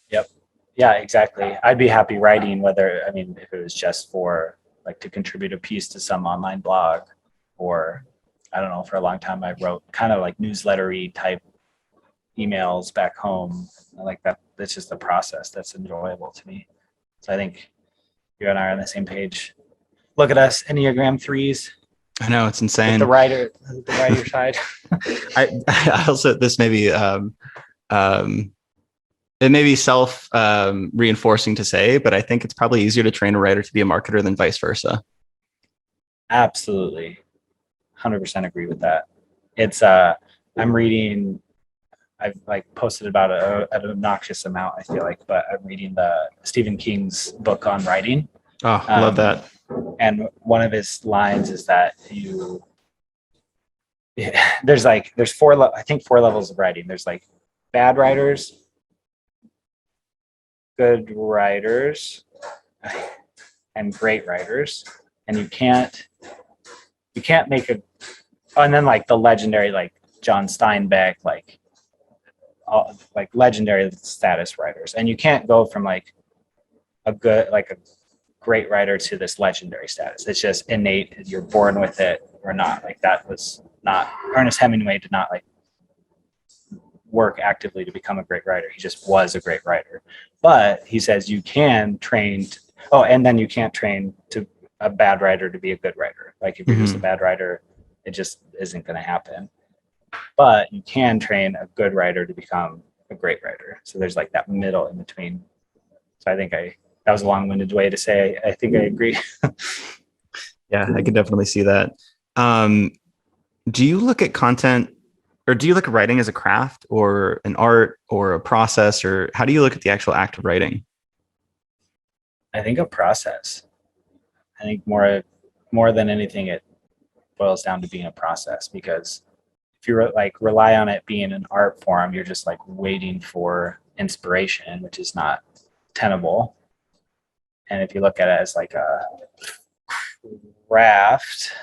Yep. Yeah, exactly. I'd be happy writing if it was just for like to contribute a piece to some online blog, or I don't know, for a long time I wrote kind of like newslettery type emails back home. I like that. That's just the process that's enjoyable to me. So I think you and I are on the same page. Look at us, Enneagram 3s. I know, it's insane. The writer side. I also, this may be it may be self reinforcing to say, but I think it's probably easier to train a writer to be a marketer than vice versa. Absolutely. 100% agree with that. It's I'm reading, I've like posted about an obnoxious amount, I feel like, but I'm reading the Stephen King's book on writing. Oh, love that. And one of his lines is that there's four levels of writing. There's like bad writers, good writers, and great writers. And you can't make and then like the legendary, like John Steinbeck, like legendary status writers. And you can't go from like a great writer to this legendary status. It's just innate. You're born with it or not. Like that was not, Ernest Hemingway did not like work actively to become a great writer. He just was a great writer. But he says you can train, and then you can't train to a bad writer to be a good writer. Like if you're just a Mm-hmm. bad writer, it just isn't going to happen. But you can train a good writer to become a great writer. So there's like that middle in between. So I think that was a long-winded way to say I think I agree. Yeah, I can definitely see that. Do you look at content, or do you look at writing as a craft or an art or a process, or how do you look at the actual act of writing? I think a process. I think more than anything, it boils down to being a process, because if you like rely on it being an art form, you're just like waiting for inspiration, which is not tenable. And if you look at it as like a craft,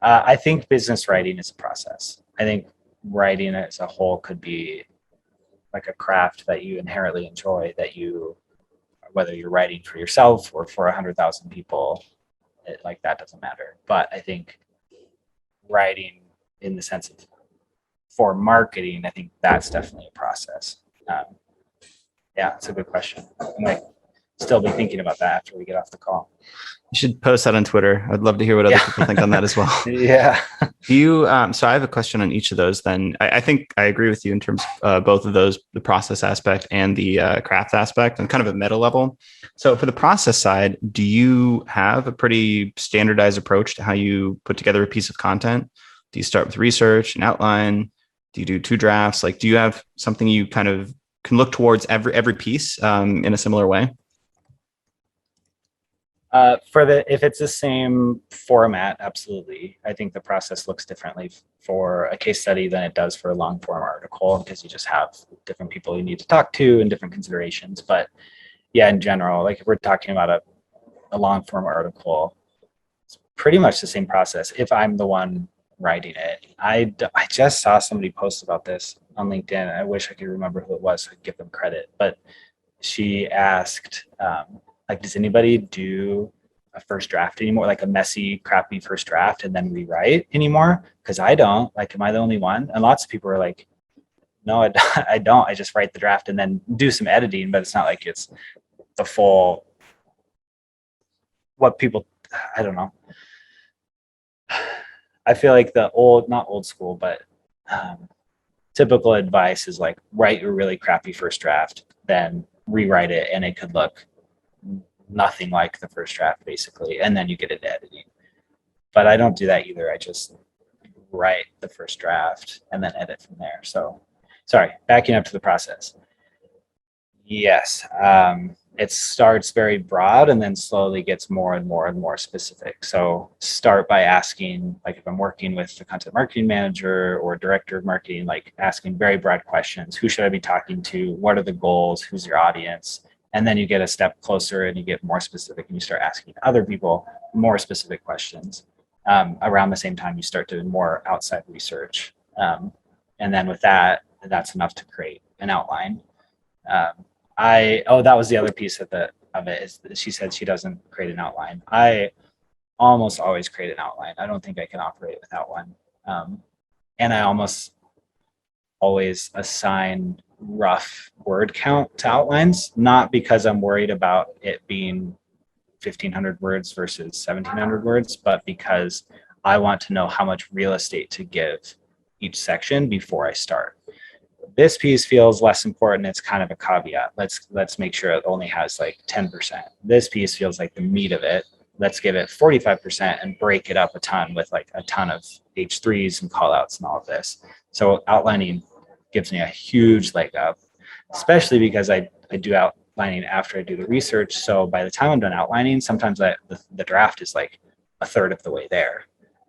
I think business writing is a process. I think writing as a whole could be like a craft that you inherently enjoy, that you, whether you're writing for yourself or for 100,000 people, like that doesn't matter. But I think writing in the sense of for marketing, I think that's definitely a process. Yeah, it's a good question. I might still be thinking about that after we get off the call. You should post that on Twitter. I'd love to hear what other people think on that as well. Yeah. Do you, so I have a question on each of those then. I think I agree with you in terms of both of those, the process aspect and the craft aspect, on kind of a meta level. So for the process side, do you have a pretty standardized approach to how you put together a piece of content? Do you start with research and outline? Do you do 2 drafts? Like, do you have something you kind of can look towards every piece in a similar way? If it's the same format, absolutely. I think the process looks differently for a case study than it does for a long form article, because you just have different people you need to talk to and different considerations. But yeah, in general, like if we're talking about a long form article, it's pretty much the same process if I'm the one writing it. I just saw somebody post about this on LinkedIn. I wish I could remember who it was so I'd give them credit, but she asked, like, does anybody do a first draft anymore, like a messy, crappy first draft and then rewrite anymore? Because I don't. Like, am I the only one? And lots of people are like, no, I don't. I just write the draft and then do some editing, but it's not like it's the full, what people, I don't know. I feel like the not old school, but typical advice is like, write your really crappy first draft, then rewrite it, and it could look nothing like the first draft basically, and then you get it editing. But I don't do that either. I just write the first draft and then edit from there. So sorry, backing up to the process. Yes, it starts very broad and then slowly gets more and more and more specific. So start by asking, like if I'm working with the content marketing manager or director of marketing, like asking very broad questions. Who should I be talking to? What are the goals? Who's your audience? And then you get a step closer and you get more specific and you start asking other people more specific questions. Around the same time, you start doing more outside research. And then with that, that's enough to create an outline. That was the other piece of it is that she said she doesn't create an outline. I almost always create an outline. I don't think I can operate without one. And I almost always assign rough word count to outlines, not because I'm worried about it being 1,500 words versus 1,700 words, but because I want to know how much real estate to give each section before I start. This piece feels less important. It's kind of a caveat. Let's make sure it only has like 10%. This piece feels like the meat of it. Let's give it 45% and break it up a ton with like a ton of H3s and call outs and all of this. So outlining gives me a huge leg up, especially because I do outlining after I do the research. So by the time I'm done outlining, sometimes the draft is like a third of the way there.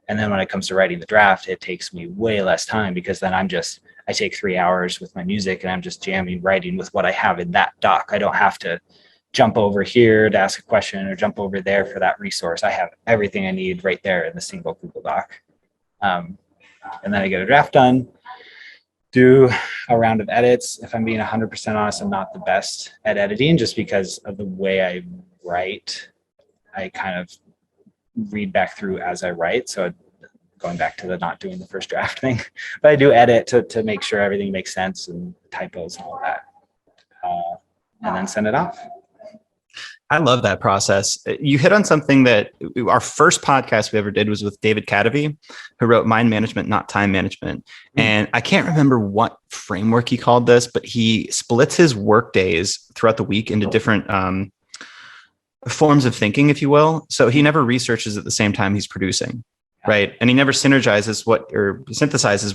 And then when it comes to writing the draft, it takes me way less time, because then I take 3 hours with my music and I'm just jamming, writing with what I have in that doc. I don't have to jump over here to ask a question or jump over there for that resource. I have everything I need right there in the single Google Doc. And then I get a draft done, do a round of edits. If I'm being 100% honest, I'm not the best at editing just because of the way I write. I kind of read back through as I write. So going back to the not doing the first draft thing, but I do edit to make sure everything makes sense and typos and all that, and then send it off. I love that process. You hit on something that our first podcast we ever did was with David Cadavy, who wrote Mind Management, Not Time Management. And I can't remember what framework he called this, but he splits his work days throughout the week into different forms of thinking, if you will. So he never researches at the same time he's producing. Right. And he never synthesizes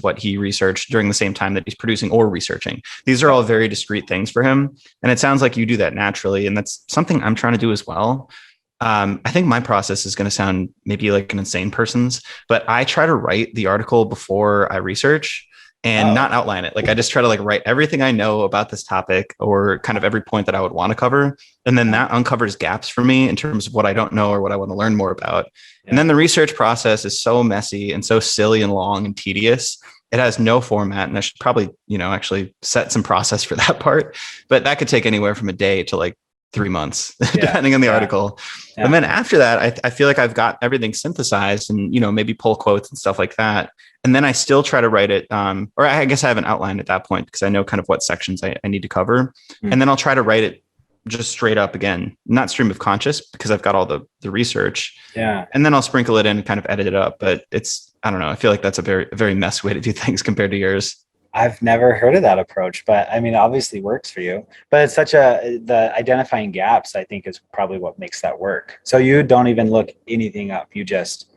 what he researched during the same time that he's producing or researching. These are all very discrete things for him. And it sounds like you do that naturally. And that's something I'm trying to do as well. I think my process is going to sound maybe like an insane person's, but I try to write the article before I research and not outline it. Like I just try to write everything I know about this topic or kind of every point that I would want to cover. And then that uncovers gaps for me in terms of what I don't know or what I want to learn more about. Yeah. And then the research process is so messy and so silly and long and tedious. It has no format. And I should probably, actually set some process for that part, but that could take anywhere from a day to 3 months, depending on the article. Yeah. And then after that, I feel like I've got everything synthesized and, maybe pull quotes and stuff like that. And then I still try to write it, or I guess I have an outline at that point because I know kind of what sections I need to cover. And then I'll try to write it just straight up again, not stream of conscious because I've got all the research. Yeah. And then I'll sprinkle it in and kind of edit it up. But I don't know. I feel like that's a very messy way to do things compared to yours. I've never heard of that approach, but I mean, obviously works for you, but it's the identifying gaps, I think is probably what makes that work. So you don't even look anything up. You just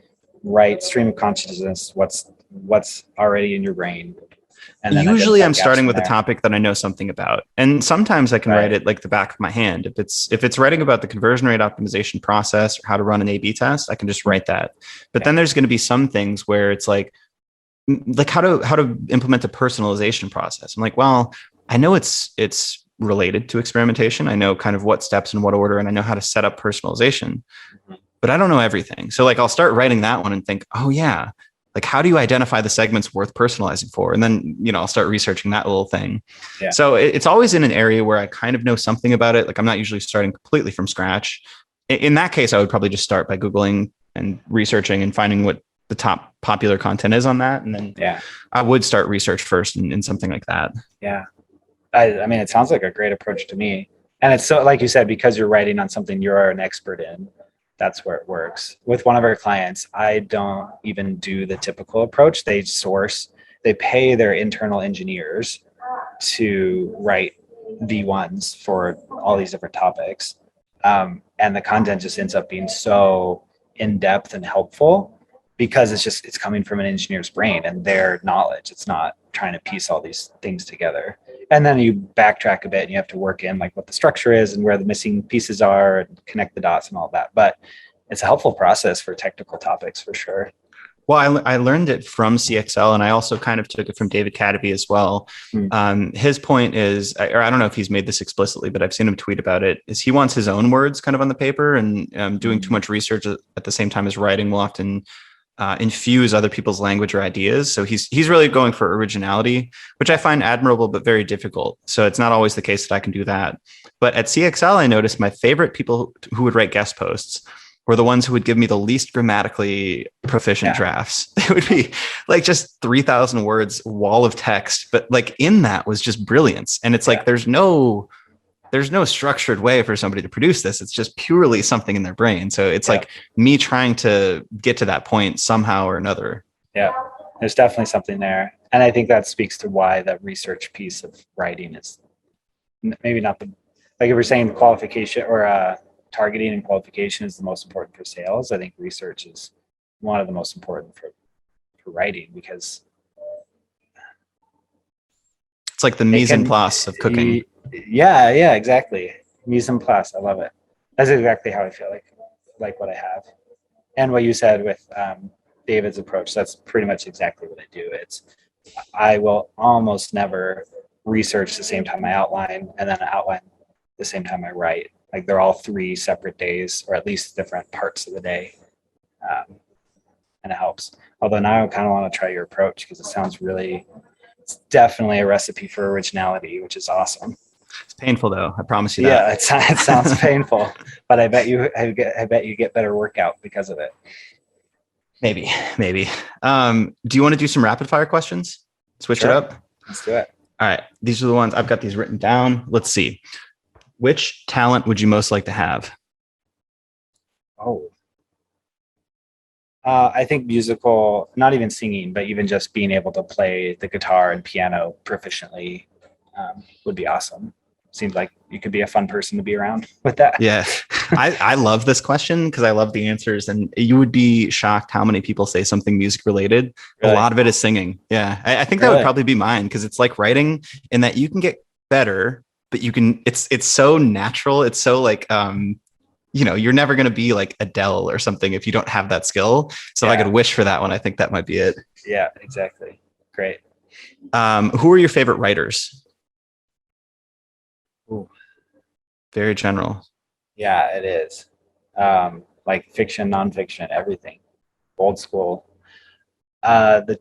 write stream of consciousness, what's already in your brain. And then usually I'm starting with a topic that I know something about. And sometimes I can write it like the back of my hand. If it's writing about the conversion rate optimization process or how to run an A/B test, I can just write that. But then there's going to be some things where it's like how to implement a personalization process. I'm like, well, I know it's related to experimentation. I know kind of what steps in what order, and I know how to set up personalization, but I don't know everything. So I'll start writing that one and think, oh yeah, how do you identify the segments worth personalizing for? And then, I'll start researching that little thing. Yeah. So it's always in an area where I kind of know something about it. I'm not usually starting completely from scratch. In that case, I would probably just start by Googling and researching and finding what the top popular content is on that. And then I would start research first in something like that. Yeah. I mean, it sounds like a great approach to me. And it's so, like you said, because you're writing on something you're an expert in, that's where it works. With one of our clients, I don't even do the typical approach. They pay their internal engineers to write V1s for all these different topics. And the content just ends up being so in-depth and helpful because it's coming from an engineer's brain and their knowledge. It's not trying to piece all these things together. And then you backtrack a bit and you have to work in what the structure is and where the missing pieces are and connect the dots and all that. But it's a helpful process for technical topics for sure. Well, I learned it from CXL, and I also kind of took it from David Cadavy as well. His point is, or I don't know if he's made this explicitly, but I've seen him tweet about it, is he wants his own words kind of on the paper, and doing too much research at the same time as writing will often infuse other people's language or ideas. So he's really going for originality, which I find admirable, but very difficult. So it's not always the case that I can do that. But at CXL, I noticed my favorite people who would write guest posts were the ones who would give me the least grammatically proficient drafts. It would be just 3,000 words, wall of text, but in that was just brilliance. And it's there's no structured way for somebody to produce this. It's just purely something in their brain. So it's me trying to get to that point somehow or another. Yeah, there's definitely something there. And I think that speaks to why the research piece of writing is maybe not if we're saying qualification or targeting and qualification is the most important for sales. I think research is one of the most important for writing because it's like the mise en place of cooking. Yeah, exactly. Mise en place. I love it. That's exactly how I feel like what I have. And what you said with David's approach, that's pretty much exactly what I do. I will almost never research the same time I outline and then outline the same time I write. They're all 3 separate days or at least different parts of the day. And it helps. Although now I kind of want to try your approach because it's definitely a recipe for originality, which is awesome. It's painful though. I promise you that. Yeah, it sounds painful, but I bet you get better workout because of it. Maybe. Do you want to do some rapid fire questions? Switch it up. Let's do it. All right. These are the ones I've got these written down. Let's see. Which talent would you most like to have? I think musical, not even singing, but even just being able to play the guitar and piano proficiently would be awesome. Seems like you could be a fun person to be around with that. Yeah. I love this question because I love the answers, and you would be shocked how many people say something music related. A Really? lot of it is singing. Yeah. I think that would Really? probably be mine because it's like writing in that you can get better, but it's so natural. It's so like, you're never going to be like Adele or something if you don't have that skill. So if I Yeah. could wish for that one, I think that might be it. Yeah, exactly. Great. Who are your favorite writers? Ooh. Very general. Yeah, it is. Like fiction, nonfiction, everything. Old school. The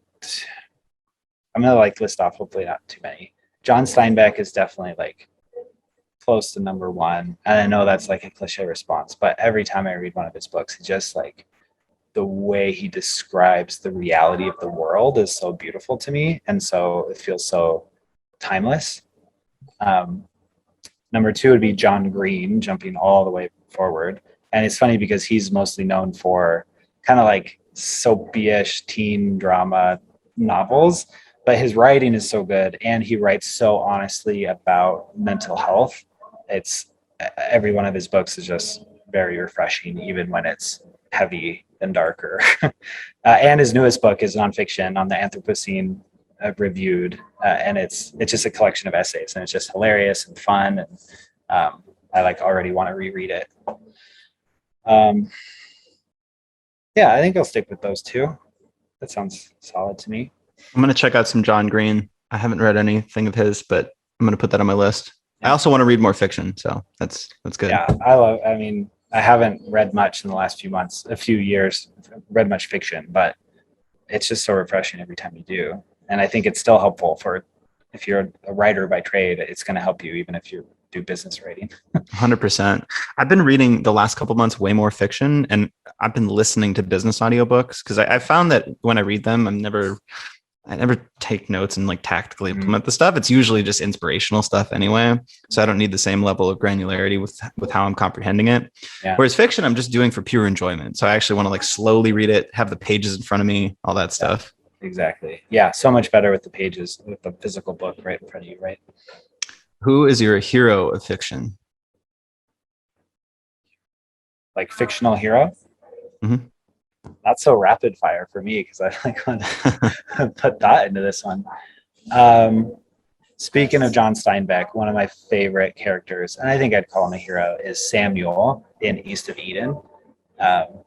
I'm gonna like list off, hopefully not too many. John Steinbeck is definitely like close to number one. And I know that's like a cliche response, but every time I read one of his books, he just like the way he describes the reality of the world is so beautiful to me. And so it feels so timeless. Um, Number two would be John Green, jumping all the way forward. And it's funny because he's mostly known for kind of like soapy-ish teen drama novels, but his writing is so good and he writes so honestly about mental health. It's every one of his books is just very refreshing, even when it's heavy and darker. And his newest book is nonfiction on the Anthropocene reviewed, and it's just a collection of essays, and it's just hilarious and fun. And I like already want to reread it. Yeah, I think I'll stick with those two. That sounds solid to me. I'm going to check out some John Green. I haven't read anything of his, but I'm going to put that on my list. I also want to read more fiction, so that's good. Yeah, I mean, I haven't read much in the last a few years, read much fiction, but it's just so refreshing every time you do. And I think it's still helpful for if you're a writer by trade, it's going to help you even if you do business writing. 100%. I've been reading the last couple months way more fiction, and I've been listening to business audiobooks because I found that when I read them, I never take notes and like tactically implement the stuff. It's usually just inspirational stuff anyway. So I don't need the same level of granularity with how I'm comprehending it. Yeah. Whereas fiction, I'm just doing for pure enjoyment. So I actually want to like slowly read it, have the pages in front of me, all that stuff. Exactly. Yeah. So much better with the pages, with the physical book right in front of you, right? Who is your hero of fiction? Like fictional hero? Mm-hmm. Not so rapid fire for me because I like want to put thought into this one. Speaking of John Steinbeck, one of my favorite characters, and I think I'd call him a hero, is Samuel in East of Eden. And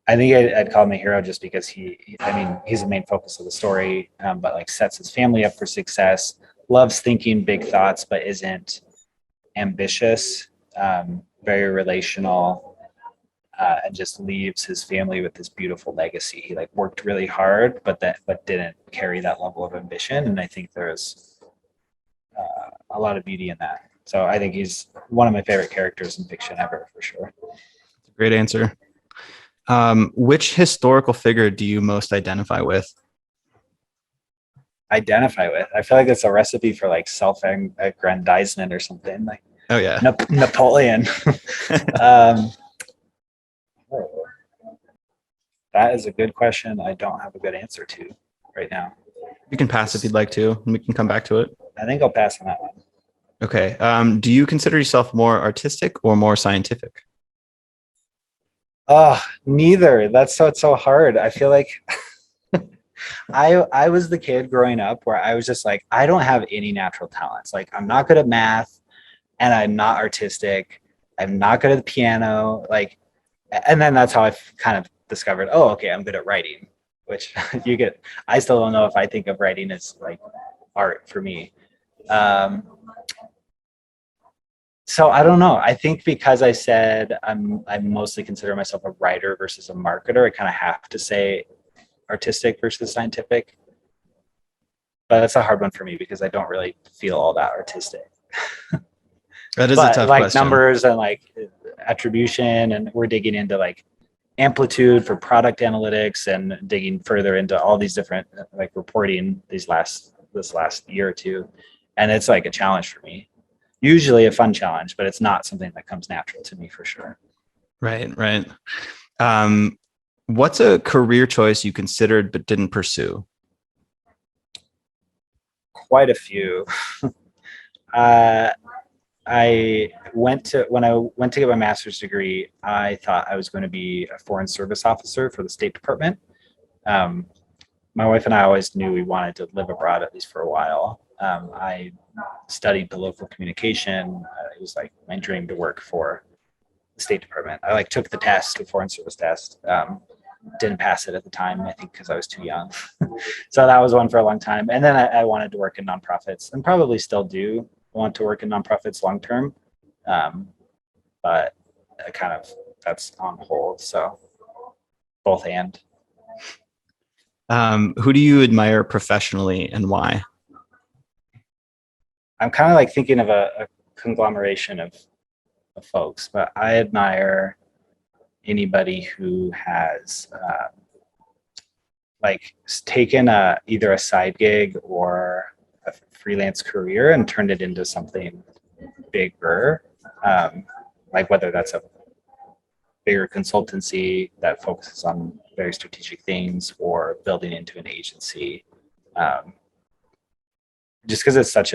I think I'd call him a hero just because he's the main focus of the story, but like sets his family up for success, loves thinking big thoughts, but isn't ambitious, very relational, and just leaves his family with this beautiful legacy. He like worked really hard, but didn't carry that level of ambition. And I think there's a lot of beauty in that. So I think he's one of my favorite characters in fiction ever, for sure. Great answer. Which historical figure do you most identify with? Identify with? I feel like it's a recipe for like self-aggrandizement or something. Like, oh yeah, Napoleon. That is a good question. I don't have a good answer to right now. You can pass if you'd like to, and we can come back to it. I think I'll pass on that one. Okay. Do you consider yourself more artistic or more scientific? Neither. That's so hard. I feel like I was the kid growing up where I was just like, I don't have any natural talents. Like I'm not good at math and I'm not artistic. I'm not good at the piano. Like, and then that's how I kind of discovered, oh, okay, I'm good at writing, which I still don't know if I think of writing as like art for me. So I don't know. I think because I said I mostly consider myself a writer versus a marketer, I kind of have to say artistic versus scientific. But that's a hard one for me because I don't really feel all that artistic. That is a tough like question. Numbers and like attribution, and we're digging into like amplitude for product analytics and digging further into all these different like reporting this last year or two. And it's like a challenge for me. Usually a fun challenge, but it's not something that comes natural to me for sure. Right, right. What's a career choice you considered but didn't pursue? Quite a few. uh, when I went to get my master's degree, I thought I was going to be a foreign service officer for the State Department. Um, my wife and I always knew we wanted to live abroad at least for a while. I studied political communication. It was like my dream to work for the State Department. I like took the test, the foreign service test. Didn't pass it at the time, I think, because I was too young. So that was one for a long time. And then I wanted to work in nonprofits, and probably still do want to work in nonprofits long term. But that's on hold. So both and. Who do you admire professionally and why? I'm kind of like thinking of a conglomeration of folks, but I admire anybody who has like taken either a side gig or a freelance career and turned it into something bigger, like whether that's a bigger consultancy that focuses on very strategic things or building into an agency. Just because it's such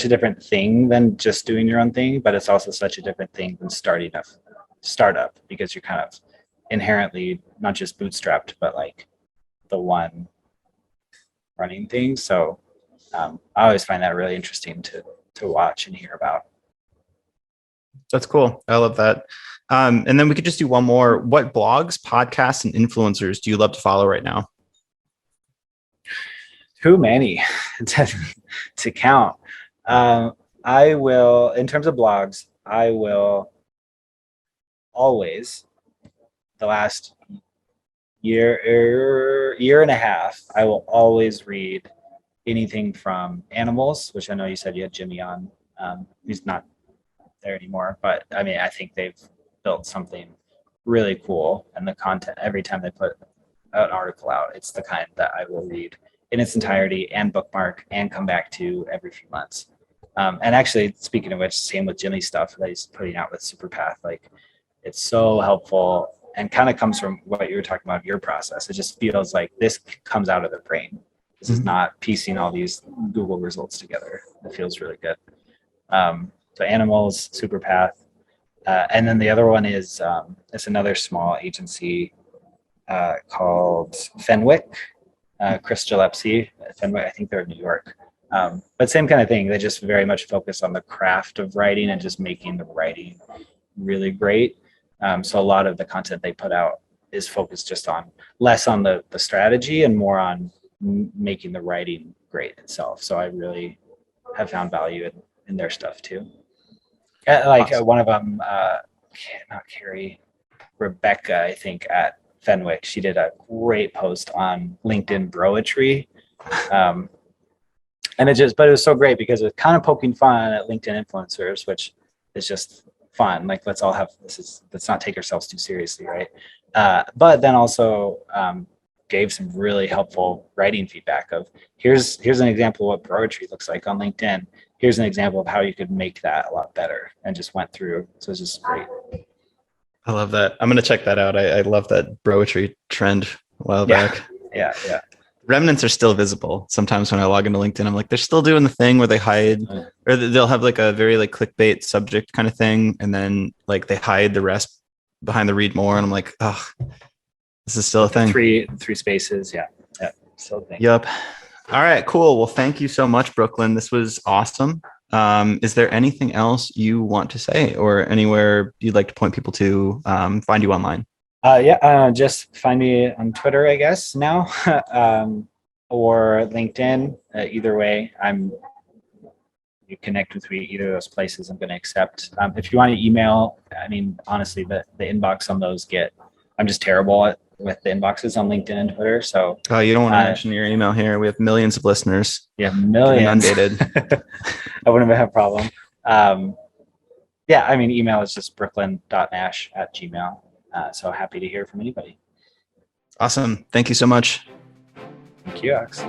a different thing than just doing your own thing, but it's also such a different thing than starting a startup, because you're kind of inherently not just bootstrapped, but like the one running things. So I always find that really interesting to watch and hear about. That's cool. I love that. And then we could just do one more. What blogs, podcasts, and influencers do you love to follow right now? Too many to count. I will, in terms of blogs, I will always, the last year and a half, I will always read anything from animals, which I know you said you had Jimmy on. He's not there anymore, but I mean, I think they've built something really cool, and the content, every time they put an article out, it's the kind that I will read in its entirety and bookmark and come back to every few months. And actually, speaking of which, same with Jimmy's stuff that he's putting out with Superpath. Like, it's so helpful and kind of comes from what you were talking about, your process. It just feels like this comes out of the brain. This is not piecing all these Google results together. It feels really good. So animals, Superpath. And then the other one is it's another small agency called Fenwick. Chris Gillespie, Fenwick, I think they're in New York. But same kind of thing. They just very much focus on the craft of writing and just making the writing really great. So a lot of the content they put out is focused just on less on the strategy and more on making the writing great itself. So I really have found value in their stuff too. Awesome. One of them, not Carrie, Rebecca, I think, at Fenwick, she did a great post on LinkedIn broetry. And it was so great because it was kind of poking fun at LinkedIn influencers, which is just fun. Like, let's not take ourselves too seriously, right? But then also gave some really helpful writing feedback of here's an example of what broetry looks like on LinkedIn. Here's an example of how you could make that a lot better, and just went through. So it's just great. I love that. I'm going to check that out. I love that broetry trend a while back. Yeah. Remnants are still visible. Sometimes when I log into LinkedIn, I'm like, they're still doing the thing where they hide, or they'll have like a very like clickbait subject kind of thing. And then like they hide the rest behind the read more. And I'm like, oh, this is still a thing. Three spaces. Yeah. Still a thing. Yep. All right, cool. Well, thank you so much, Brooklyn. This was awesome. Is there anything else you want to say, or anywhere you'd like to point people to find you online? Just find me on Twitter, I guess, now, or LinkedIn. Either way, you connect with me either of those places, I'm going to accept. If you want to email, I mean, honestly, the inbox on those I'm just terrible with the inboxes on LinkedIn and Twitter. So you don't want to mention your email here. We have millions of listeners. Yeah, millions. Inundated. I wouldn't have a problem. Email is just brooklyn.nash@gmail. So happy to hear from anybody. Awesome. Thank you so much. Thank you, Alex.